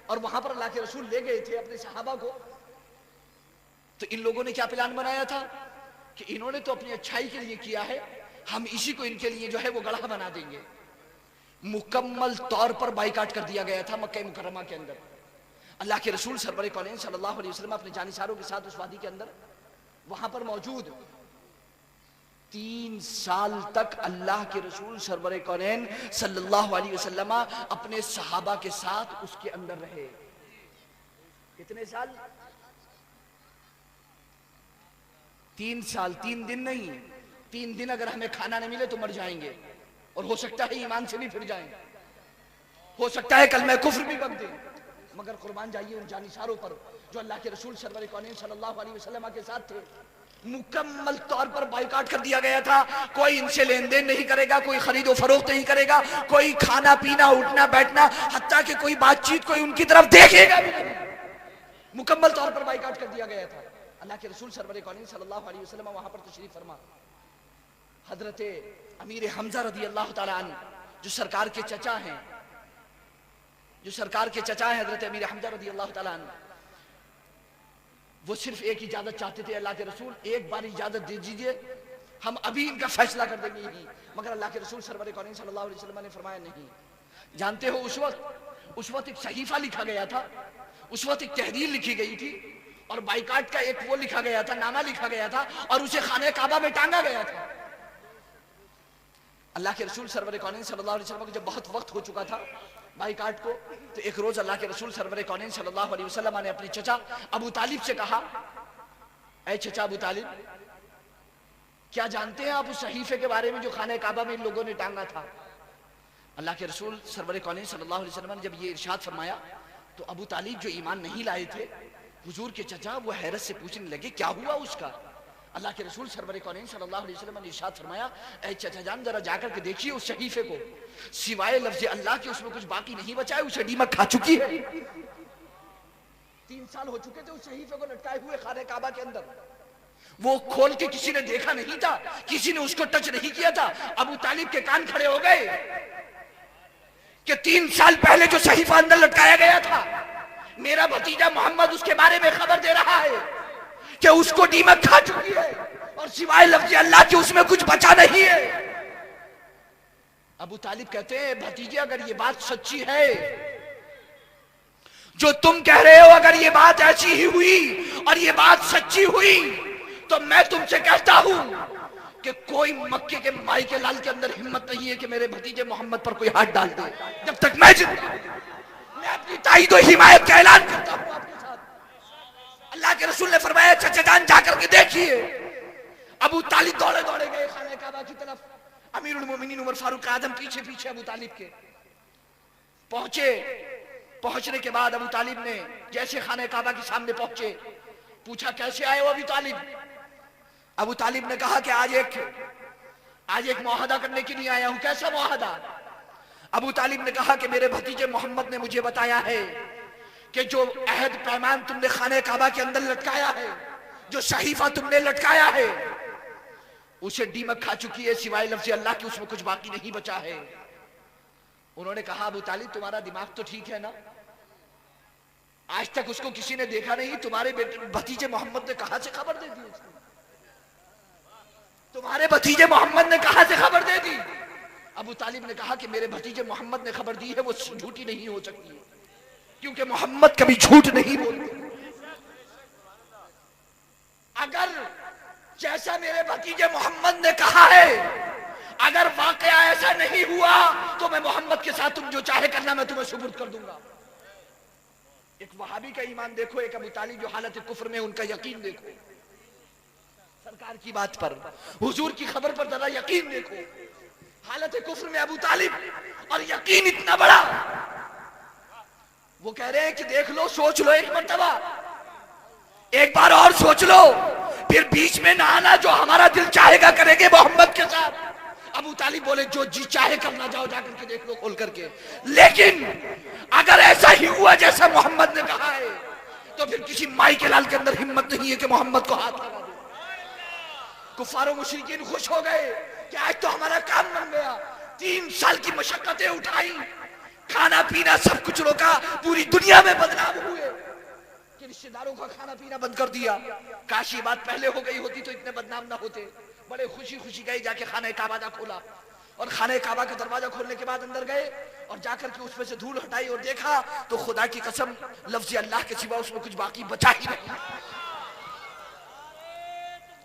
और वहां पर अल्लाह के रसूल ले गए थे अपने सहाबा को। तो इन लोगों ने क्या प्लान बनाया था कि इन्होंने तो अपनी अच्छाई के लिए किया है, हम इसी को इनके लिए जो है वो गढ़ा बना देंगे। मुकम्मल तौर पर बाइकाट कर दिया गया था मक्का मुकर्रमा के अंदर। अल्लाह के रसूल सरवर कौनैन सल्लल्लाहु अलैहि वसल्लम अपने जानिसारों के साथ उस वादी के अंदर वहां पर मौजूद 3 साल तक अल्लाह के रसूल सरवर कौनैन सल्लल्लाहु अलैहि वसल्लम अपने सहाबा के साथ उसके अंदर रहे। कितने साल? 3 साल। 3 दिन नहीं, 3 दिन अगर हमें खाना नहीं मिले तो मर जाएंगे और हो सकता है ईमान से भी फिर जाएं, हो सकता है कलमा कुफ्र भी बन दें, मगर कुर्बान जाइए उन जानिसारों पर जो अल्लाह के रसूल सरवर कौनैन सल्लल्लाहु अलैहि वसल्लम के साथ थे। मुकम्मल तौर पर बाइकाट कर दिया गया था। कोई इनसे लेन देन नहीं करेगा, कोई खरीदो फरोख्त नहीं करेगा, कोई खाना पीना उठना बैठना हत्ता कि कोई बातचीत कोई उनकी तरफ देखेगा भी नहीं। मुकम्मल तौर पर बाइकाट कर दिया गया था। अल्लाह के रसूल सरवर कौनैन सल्लल्लाहु अलैहि वसल्लम वहां पर तशरीफ फरमा। हजरत अमीर हमजा रदी अल्लाह ताला अन्हु जो सरकार के चचा हैं, हजरत अमीर हमजा रदी अल्लाह ताला अन्हु, वो सिर्फ एक इजाजत चाहते थे, अल्लाह के रसूल एक बार इजाजत दे दीजिए, हम अभी इनका फैसला कर देंगे ही। मगर अल्लाह के रसूल सरवर कौनैन सल्लल्लाहु अलैहि वसल्लम ने फरमाया नहीं। जानते हो उस वक्त एक सहीफा लिखा गया था, उस वक्त एक तहरीर लिखी गई थी और बाइकाट का एक वो लिखा गया था, नामा लिखा गया था और उसे खाने काबा में टांगा गया था। अल्लाह के रसूल सरवर कौनैन सल्लल्लाहु अलैहि वसल्लम को जब बहुत वक्त हो चुका था बाइकाट को, तो एक रोज अल्लाह के रसूल सरवर कौनैन सल्लल्लाहु अलैहि वसल्लम ने अपने चचा अबू तालिब से कहा, ऐ चचा अबू तालिब, क्या जानते हैं आप उस सहीफे के बारे में जो खाने काबा में इन लोगों ने टांगा था? अल्लाह के रसूल सरवर कौनैन सल्लल्लाहु अलैहि वसल्लम ने जब ये इरशाद फरमाया तो अबू तालिब जो ईमान नहीं लाए थे, हुजूर के चचा, वो हैरत से पूछने लगे क्या हुआ उसका? अल्लाह के रसूल सरवर कौनैन सल्लल्लाहु अलैहि वसल्लम ने इरशाद फरमाया, ऐ चचा जान जरा जाकर के देखिए उस सहीफे को, सिवाय लफ्ज़ अल्लाह के उसमें कुछ बाकी नहीं बचा है, उसे दीमक खा चुकी है। 3 साल हो चुके थे उस सहीफे को लटकाए हुए खाने काबा के अंदर। वो खोल के किसी ने देखा नहीं था, किसी ने उसको टच नहीं किया था। अबू तालिब के कान खड़े हो गए कि 3 साल पहले जो सहीफा अंदर लटकाया गया था, मेरा भतीजा मोहम्मद उसके बारे में खबर दे रहा है कि उसको दीमक खा चुकी है और सिवाय लफ्ज़ अल्लाह के उसमें कुछ बचा नहीं है। अबू तालिब कहते हैं, भतीजे अगर ये बात सच्ची है जो तुम कह रहे हो, अगर ये बात ऐसी ही हुई और ये बात सच्ची हुई, तो मैं तुमसे कहता हूं कि कोई मक्के के माई के लाल के अंदर हिम्मत नहीं है कि मेरे भतीजे मोहम्मद पर कोई हाथ डाल दे जब तक मैं जिंदा हूं। मैं अपनी ताईद और हिमायत का ऐलान करता हूं आपके साथ। अल्लाह के रसूल ने फरमाया, चचा जान जाकर के देखिए। अबू तालिब दौड़े दौड़े गए खाने काबा की तरफ। अमीरुल मोमिनीन उमर फारूक आजम पीछे पीछे अबू तालिब के पहुंचे। पहुंचने के बाद अबू तालिब ने जैसे खाने काबा के सामने पहुंचे, पूछा कैसे आए हो अबू तालिब? अबू तालिब ने कहा कि आज एक मुआहदा करने के लिए आया हूं। कैसा मुआहदा? अबू तालिब ने कहा कि मेरे भतीजे मोहम्मद ने मुझे बताया है कि जो अहद पैमान तुमने खाने काबा के अंदर लटकाया है, जो सहीफा तुमने लटकाया है, उसे दीमक खा चुकी है, सिवाय लफ्ज़ अल्लाह के उसमें कुछ बाकी नहीं बचा है। उन्होंने कहा, अबू तालिब तुम्हारा दिमाग तो ठीक है ना? आज तक उसको किसी ने देखा नहीं, तुम्हारे भतीजे मोहम्मद ने कहां से खबर दे दी उसको? तुम्हारे भतीजे मोहम्मद ने कहां से खबर दे दी? अबू तालिब ने कहा कि मेरे भतीजे मोहम्मद ने खबर दी है, वो झूठी नहीं हो सकती है। क्योंकि मोहम्मद कभी झूठ नहीं बोलते। अगर जैसा मेरे भतीजे मोहम्मद ने कहा है, अगर वाकया ऐसा नहीं हुआ तो मैं मोहम्मद के साथ तुम जो चाहे करना मैं तुम्हें सुपुर्द कर दूंगा। एक वहाबी का ईमान देखो, एक अबू तालिब जो हालत कुफ्र में उनका यकीन देखो, सरकार की बात पर, हुजूर की खबर पर जरा यकीन देखो। हालत कुफ्र में अबू तालिब और यकीन इतना बड़ा। वो कह रहे हैं कि देख लो, सोच लो एक मर्तबा, एक बार और सोच लो, फिर बीच में ना आना, जो हमारा दिल चाहेगा करेंगे मोहम्मद के साथ। अबू तालिब बोले जो जी चाहे करना, जाओ जाकर के देख लो खोल करके। लेकिन अगर ऐसा ही हुआ जैसा मोहम्मद ने कहा है तो फिर किसी माई के लाल के अंदर हिम्मत नहीं है कि मोहम्मद को हाथ लगा दे। कुफार और मुशरिकीन खुश हो गए कि आज तो हमारा काम बन गया। 3 साल की मशक्कतें उठाई, खाना पीना सब कुछ रोका, पूरी दुनिया में बदनाम हुए कि रिश्तेदारों का खाना पीना बंद कर दिया। काश ये बात पहले हो गई होती तो इतने बदनाम ना होते। बड़े खुशी खुशी गए, जाके खाने काबा खोला और खाने काबा का दरवाजा खोलने के बाद अंदर गए और जाकर के उसमें से धूल हटाई और देखा तो खुदा की कसम लफ्ज़ अल्लाह के सिवा उसमें कुछ बाकी बचा ही नहीं।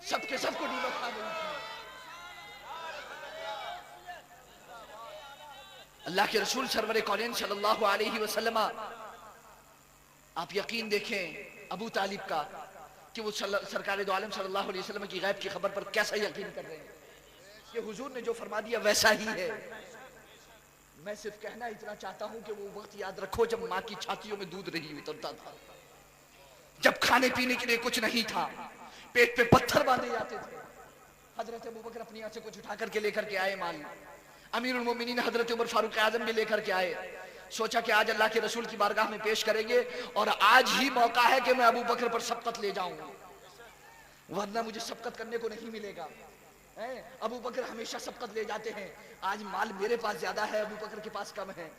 सबके सबको नीमत खा गई थी। अल्लाह के रसूल सरवर कौनैन सल्लल्लाहु अलैहि वसल्लम, आप यकीन देखें अबू तालिब का कि वो सरकार दो आलम सल्लल्लाहु अलैहि वसल्लम की गैब की खबर पर कैसा यकीन कर रहे हैं कि हुजूर ने जो फरमा दिया वैसा ही है। मैं सिर्फ कहना इतना चाहता हूं कि वो वक्त याद रखो जब माँ की छातियों में दूध नहीं उतरता था, जब खाने पीने के लिए कुछ नहीं था, पेट पे पत्थर बांधे जाते थे। हजरत अबू बकर अपनी आंखें कुछ उठा करके लेकर के आए माल। अमीरुल मोमिनीन हजरत उमर फारूक आजम भी लेकर के आए। सोचा कि आज अल्लाह के रसूल की बारगाह में पेश करेंगे और आज ही मौका है कि मैं अबू बकर पर सबकत ले जाऊं, वरना मुझे सबकत करने को नहीं मिलेगा। अबू बकर हमेशा सबकत ले जाते हैं, आज माल मेरे पास ज्यादा है, अबू बकर के पास कम है।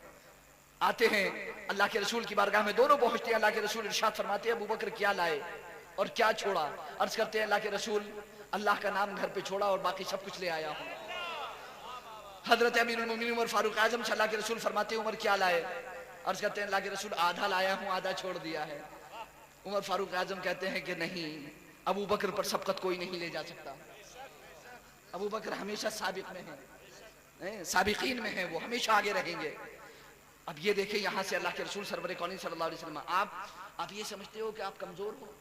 आते हैं अल्लाह के रसूल की बारगाह में, दोनों पहुंचते हैं। अल्लाह के रसूल इरशाद फरमाते हैं अबू बकर क्या लाए और क्या छोड़ा? अर्ज करते हैं अल्लाह के रसूल अल्लाह का नाम घर पे छोड़ा और बाकी सब कुछ ले आया हूं। हजरत अमीरुल मोमिनीन उमर फारूक आजम अल्लाह के रसूल फरमाते हैं उमर क्या लाए? अर्ज करते हैं अल्लाह के रसूल आधा लाया हूं, आधा छोड़ दिया है। उमर फारूक आजम कहते हैं कि नहीं, अबू बकर पर सबकत कोई नहीं ले जा सकता। अबू बकर हमेशा साबिक में है, साबिकीन में है, वो हमेशा आगे रहेंगे। अब ये देखें यहाँ से अल्लाह के रसूल सरवर कौनैन सल्लल्लाहु अलैहि वसल्लम, आप ये समझते हो कि आप कमजोर हो,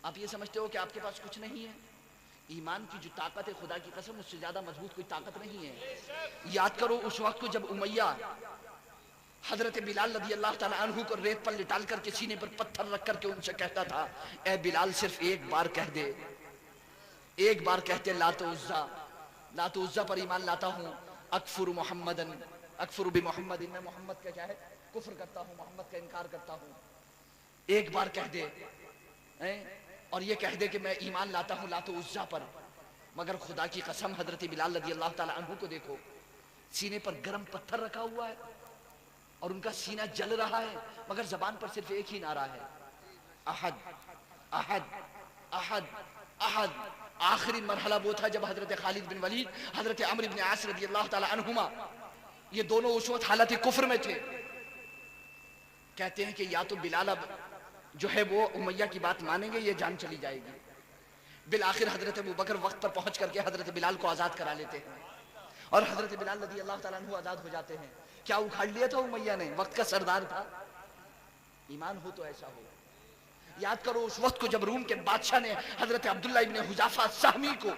आप ये समझते हो कि आपके पास कुछ नहीं है। ईमान की जो ताकत है खुदा की कसम उससे ज्यादा मजबूत कोई ताकत नहीं है। याद करो उस वक्त को जब उमैया हजरत बिलाल रज़ी अल्लाह ताला अन्हु को रेत पर लिटाल करके सीने पर पत्थर रख करके उनसे कहता था, ए बिलाल सिर्फ एक बार कह दे, एक बार कहते लातो उज्जा पर ईमान लाता हूँ, अकफुर मोहम्मदन अकफुर बि मोहम्मदिन, मैं मोहम्मद का क्या है कुफ्र करता हूँ, मोहम्मद का इनकार करता हूँ। एक बार कह दे और ये कह दे कि मैं ईमान लाता हूँ लातो उज्जा पर। मगर खुदा की कसम हजरत बिलाल रज़ी अल्लाह ताला अन्हु को देखो, सीने पर गर्म पत्थर रखा हुआ है और उनका सीना जल रहा है, मगर जबान पर सिर्फ एक ही नारा है, अहद अहद अहद अहद। आखिरी मरहला वो था जब हजरत खालिद बिन वलीद, हजरत अम्र इब्न आस रज़ी अल्लाह ताला अन्हुमा, ये दोनों उस वक्त हालत कुफ्र में थे। कहते हैं कि या तो बिलाल अब जो है वो उमैया की बात मानेंगे, ये जान चली जाएगी। बिल आखिर हजरत अबू बकर वक्त पर पहुंच करके हजरत बिलाल को आजाद करा लेते हैं और हजरत बिलाल रज़ी अल्लाह ताला अन्हु आजाद हो जाते हैं। क्या उखाड़ लिया था उमैया ने? वक्त का सरदार था। ईमान हो तो ऐसा हो। याद करो उस वक्त को जब रूम के बादशाह ने हजरत अब्दुल्ला इब्न हुजाफा सहमी को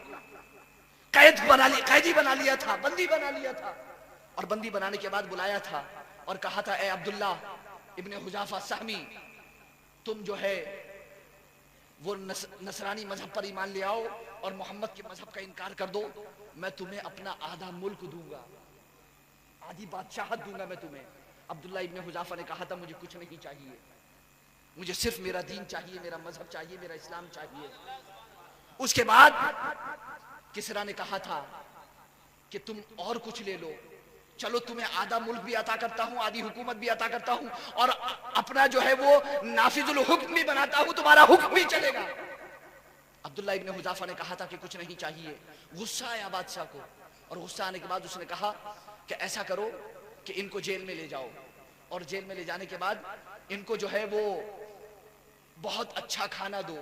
कैदी बना लिया था, बंदी बना लिया था, और बंदी बनाने के बाद बुलाया था और कहा था, ए अब्दुल्ला इब्न हुजाफा सहमी, तुम जो है वो नसरानी मजहब पर ईमान ले आओ और मोहम्मद के मजहब का इनकार कर दो, मैं तुम्हें अपना आधा मुल्क दूंगा, आधी बादशाहत दूंगा मैं तुम्हें। अब्दुल्ला इब्न हुजाफा ने कहा था मुझे कुछ नहीं चाहिए, मुझे सिर्फ मेरा दीन चाहिए, मेरा मजहब चाहिए, मेरा इस्लाम चाहिए। उसके बाद किसरा ने कहा था कि तुम और कुछ ले लो, चलो तुम्हें आधा मुल्क भी अता करता हूं, आधी हुकूमत भी अता करता हूं और अपना जो है वो नाफिजुल हुक्म भी बनाता हूं, तुम्हारा हुक्म भी चलेगा। अब्दुल्ला इब्न हुजाफा ने कहा था कि कुछ नहीं चाहिए। गुस्सा आया बादशाह को और गुस्सा आने के बाद उसने कहा कि ऐसा करो कि इनको जेल में ले जाओ और जेल में ले जाने के बाद इनको जो है वो बहुत अच्छा खाना दो,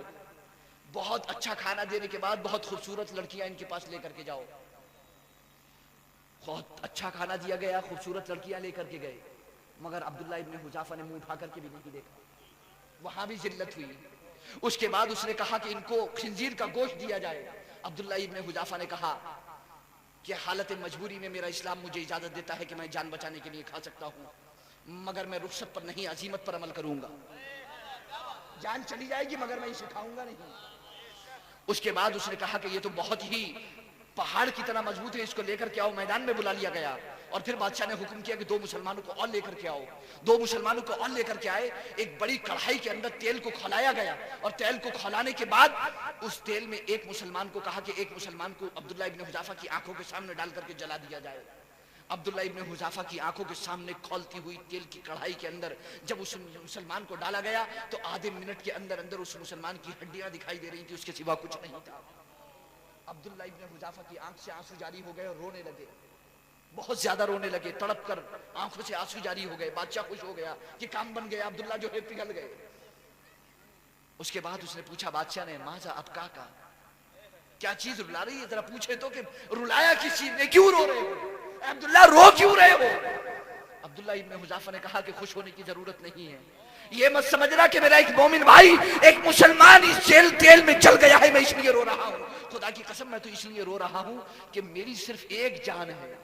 बहुत अच्छा खाना देने के बाद बहुत खूबसूरत लड़कियां इनके पास लेकर के जाओ। बहुत अच्छा खाना दिया गया, खूबसूरत लड़कियां लेकर के गए, मगर अब्दुल्ला इब्न हुज़ाफा ने मुंह उठा करके भी नहीं देखा, वहां भी जिल्लत हुई। उसके बाद उसने कहा कि इनको खिंजीर का गोश्त दिया जाए। अब्दुल्ला इब्न हुज़ाफा ने कहा कि हालत मजबूरी में मेरा इस्लाम मुझे इजाजत देता है कि मैं जान बचाने के लिए खा सकता हूं, मगर मैं रुखसत पर नहीं, अजीमत पर अमल करूंगा। जान चली जाएगी मगर मैं इसे खाऊंगा नहीं। उसके बाद उसने कहा कि ये तो बहुत ही पहाड़ की तरह मजबूत है, इसको लेकर के आओ। मैदान में बुला लिया गया और फिर बादशाह ने हुक्म किया कि 2 मुसलमानों को और लेकर के आओ। 2 मुसलमानों को और लेकर के आए। एक बड़ी कढ़ाई के अंदर तेल को खौलाया गया और तेल को खौलाने के बाद उस तेल में एक मुसलमान को कहा कि एक मुसलमान को अब्दुल्ला इब्न हुज़ाफा की आंखों के सामने डाल करके जला दिया जाए। अब्दुल्ला इब्न हुज़ाफा की आंखों के सामने खौलती हुई तेल की कढ़ाई के अंदर जब उस मुसलमान को डाला गया तो आधे मिनट के अंदर अंदर उस मुसलमान की हड्डियां दिखाई दे रही थी, उसके सिवा कुछ नहीं था। अब्दुल्ला इब्न हुज़ाफा की आंख से आंसू जारी हो गए और रोने लगे, बहुत ज्यादा रोने लगे, तड़प कर आंखों से आंसू जारी हो गए। बादशाह खुश हो गया कि काम बन गया, अब्दुल्ला जो है पिघल गए। उसके बाद उसने पूछा बादशाह ने, माजा अब का क्या चीज रुला रही है, जरा पूछे तो कि रुलाया किस चीज ने, क्यों रो रहे हो अब्दुल्ला, रो क्यों रहे हो? अब्दुल्ला इब्न हुज़ाफा ने कहा कि खुश होने की जरूरत नहीं है, ये मत समझना कि मेरा एक मोमिन भाई, एक मुसलमान इस जेल तेल में जल गया है, मैं इसलिए रो रहा हूं। खुदा की कसम मैं तो इसलिए रो रहा हूं कि मेरी सिर्फ एक जान है।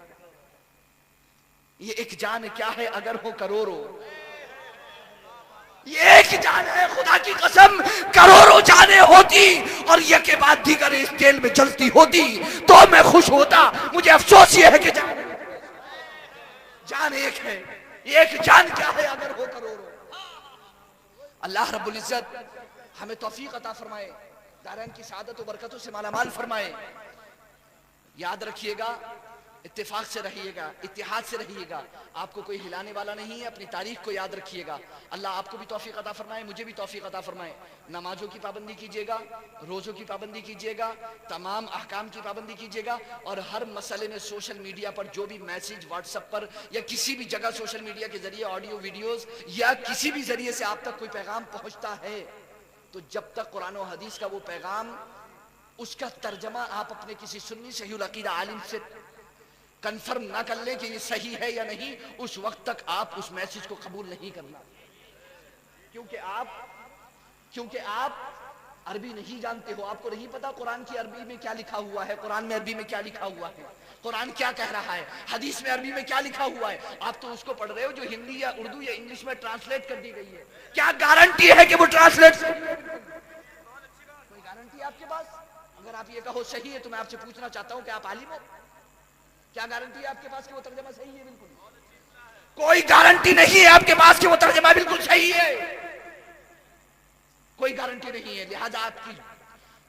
ये एक जान क्या है अगर हो करोड़ों, ये एक जान है, खुदा की कसम करोड़ों जाने होती और ये के बाद दीगर इस तेल में जलती होती तो मैं खुश होता। मुझे अफसोस ये है कि जान एक है, एक जान क्या है अगर हो करोड़ों। अल्लाह रब्बुल इज्जत हमें तौफीक अता फरमाए, दारैन की सादत और बरकतों से मालामाल फरमाए। याद रखिएगा, इत्तेफाक से रहिएगा, इत्तेहाद से रहिएगा, आपको कोई हिलाने वाला नहीं है। अपनी तारीख को याद रखिएगा। अल्लाह आपको भी तौफीक अता फरमाए, मुझे भी तौफीक अता फरमाए। नमाजों की पाबंदी कीजिएगा, रोज़ों की पाबंदी कीजिएगा, तमाम अहकाम की पाबंदी कीजिएगा और हर मसले में सोशल मीडिया पर जो भी मैसेज व्हाट्सएप पर या किसी भी जगह सोशल मीडिया के जरिए ऑडियो वीडियोस या किसी भी जरिए से आप तक कोई पैगाम पहुंचता है तो जब तक कुरान और हदीस का वो पैगाम, उसका तर्जमा आप अपने किसी सुन्नी सहीहुल अकीदा आलिम से कंफर्म ना कर लें कि ये सही है या नहीं, उस वक्त तक आप उस मैसेज को कबूल नहीं करना, क्योंकि आप अरबी नहीं जानते हो, आपको नहीं पता कुरान की अरबी में क्या लिखा हुआ है, कुरान में अरबी में क्या लिखा हुआ है, कुरान क्या कह रहा है, हदीस में अरबी में क्या लिखा हुआ है। आप तो उसको पढ़ रहे हो जो हिंदी या उर्दू या इंग्लिश में ट्रांसलेट कर दी गई है। क्या गारंटी है कि वो ट्रांसलेट, कोई गारंटी आपके पास? अगर आप ये कहो सही है तो मैं आपसे पूछना चाहता हूं कि आप आलिम हो? क्या गारंटी है आपके पास कि वो तर्जमा सही है? बिल्कुल कोई गारंटी नहीं है आपके पास कि वो तर्जमा बिल्कुल सही है, कोई गारंटी नहीं है। लिहाजा आपकी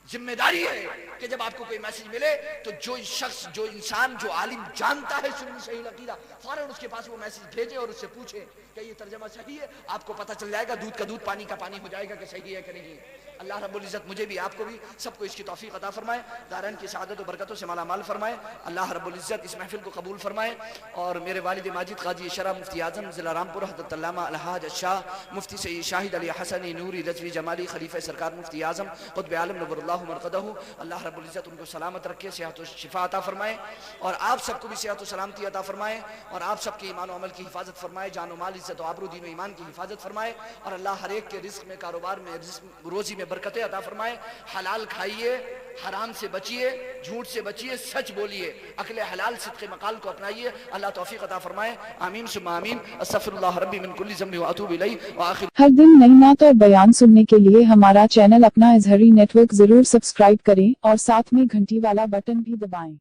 जिम्मेदारी है कि जब आपको कोई मैसेज मिले तो जो शख्स, जो इंसान, जो आलिम जानता है सुन्नी सहीहुल अकीदा, फौरन उसके पास वो मैसेज भेजे और उससे पूछे कि ये तर्जमा सही है। आपको पता चल जाएगा, दूध का दूध पानी का पानी हो जाएगा कि सही है कि नहीं। अल्लाह रब्बुल इज्जत मुझे भी आपको भी सबको इसकी तौफीक अता फरमाए, दारैन की सआदत और बरकतों से मालामाल फरमाए। अल्लाह रब्बुल इज्जत इस महफिल को कबूल फरमाए और मेरे वालिद माजिद काजी शरा मुफ्ती आजम ज़िला रामपुर हज़रत अल्लामा अलहाज शाह मुफ्ती सईद शाहिद अली हसनी नूरी रज़वी जमाली खलीफा सरकार मुफ्ती आजम क़ुत्ब आलम नव्वरल्लाहु मरक़दहु, अल्लाह रब्बुल इज्जत उनको सलामत रखे, सेहत और शिफा अता फरमाए और आप सबको भी सेहत और सलामती अता फरमाए और आप सबके ईमान और अमल की हिफाजत फरमाए, जान और माल, इज्जत और आबरू, दीन और ईमान की हिफाजत फरमाए और अल्लाह हर एक के रिज़्क़ में, कारोबार में, रोज़ी में बरकतें अता फरमाए। हलाल खाइए, हराम से बचिए, झूठ से बचिए, सच बोलिए, अक्ल हलाल सिद्क़ मकाल को अपनाइए। अल्लाह तौफीक अता फरमाए। आमीन सुम्मा आमीन। अस्तग़फिरुल्लाह रब्बी मिन कुल्ली ज़ंबि व अतूबु इलैहि व आखिर। हर दिन नई नात और बयान सुनने के लिए हमारा चैनल अपना इज़हरी नेटवर्क जरूर सब्सक्राइब करें और साथ में घंटी वाला बटन भी दबाएं।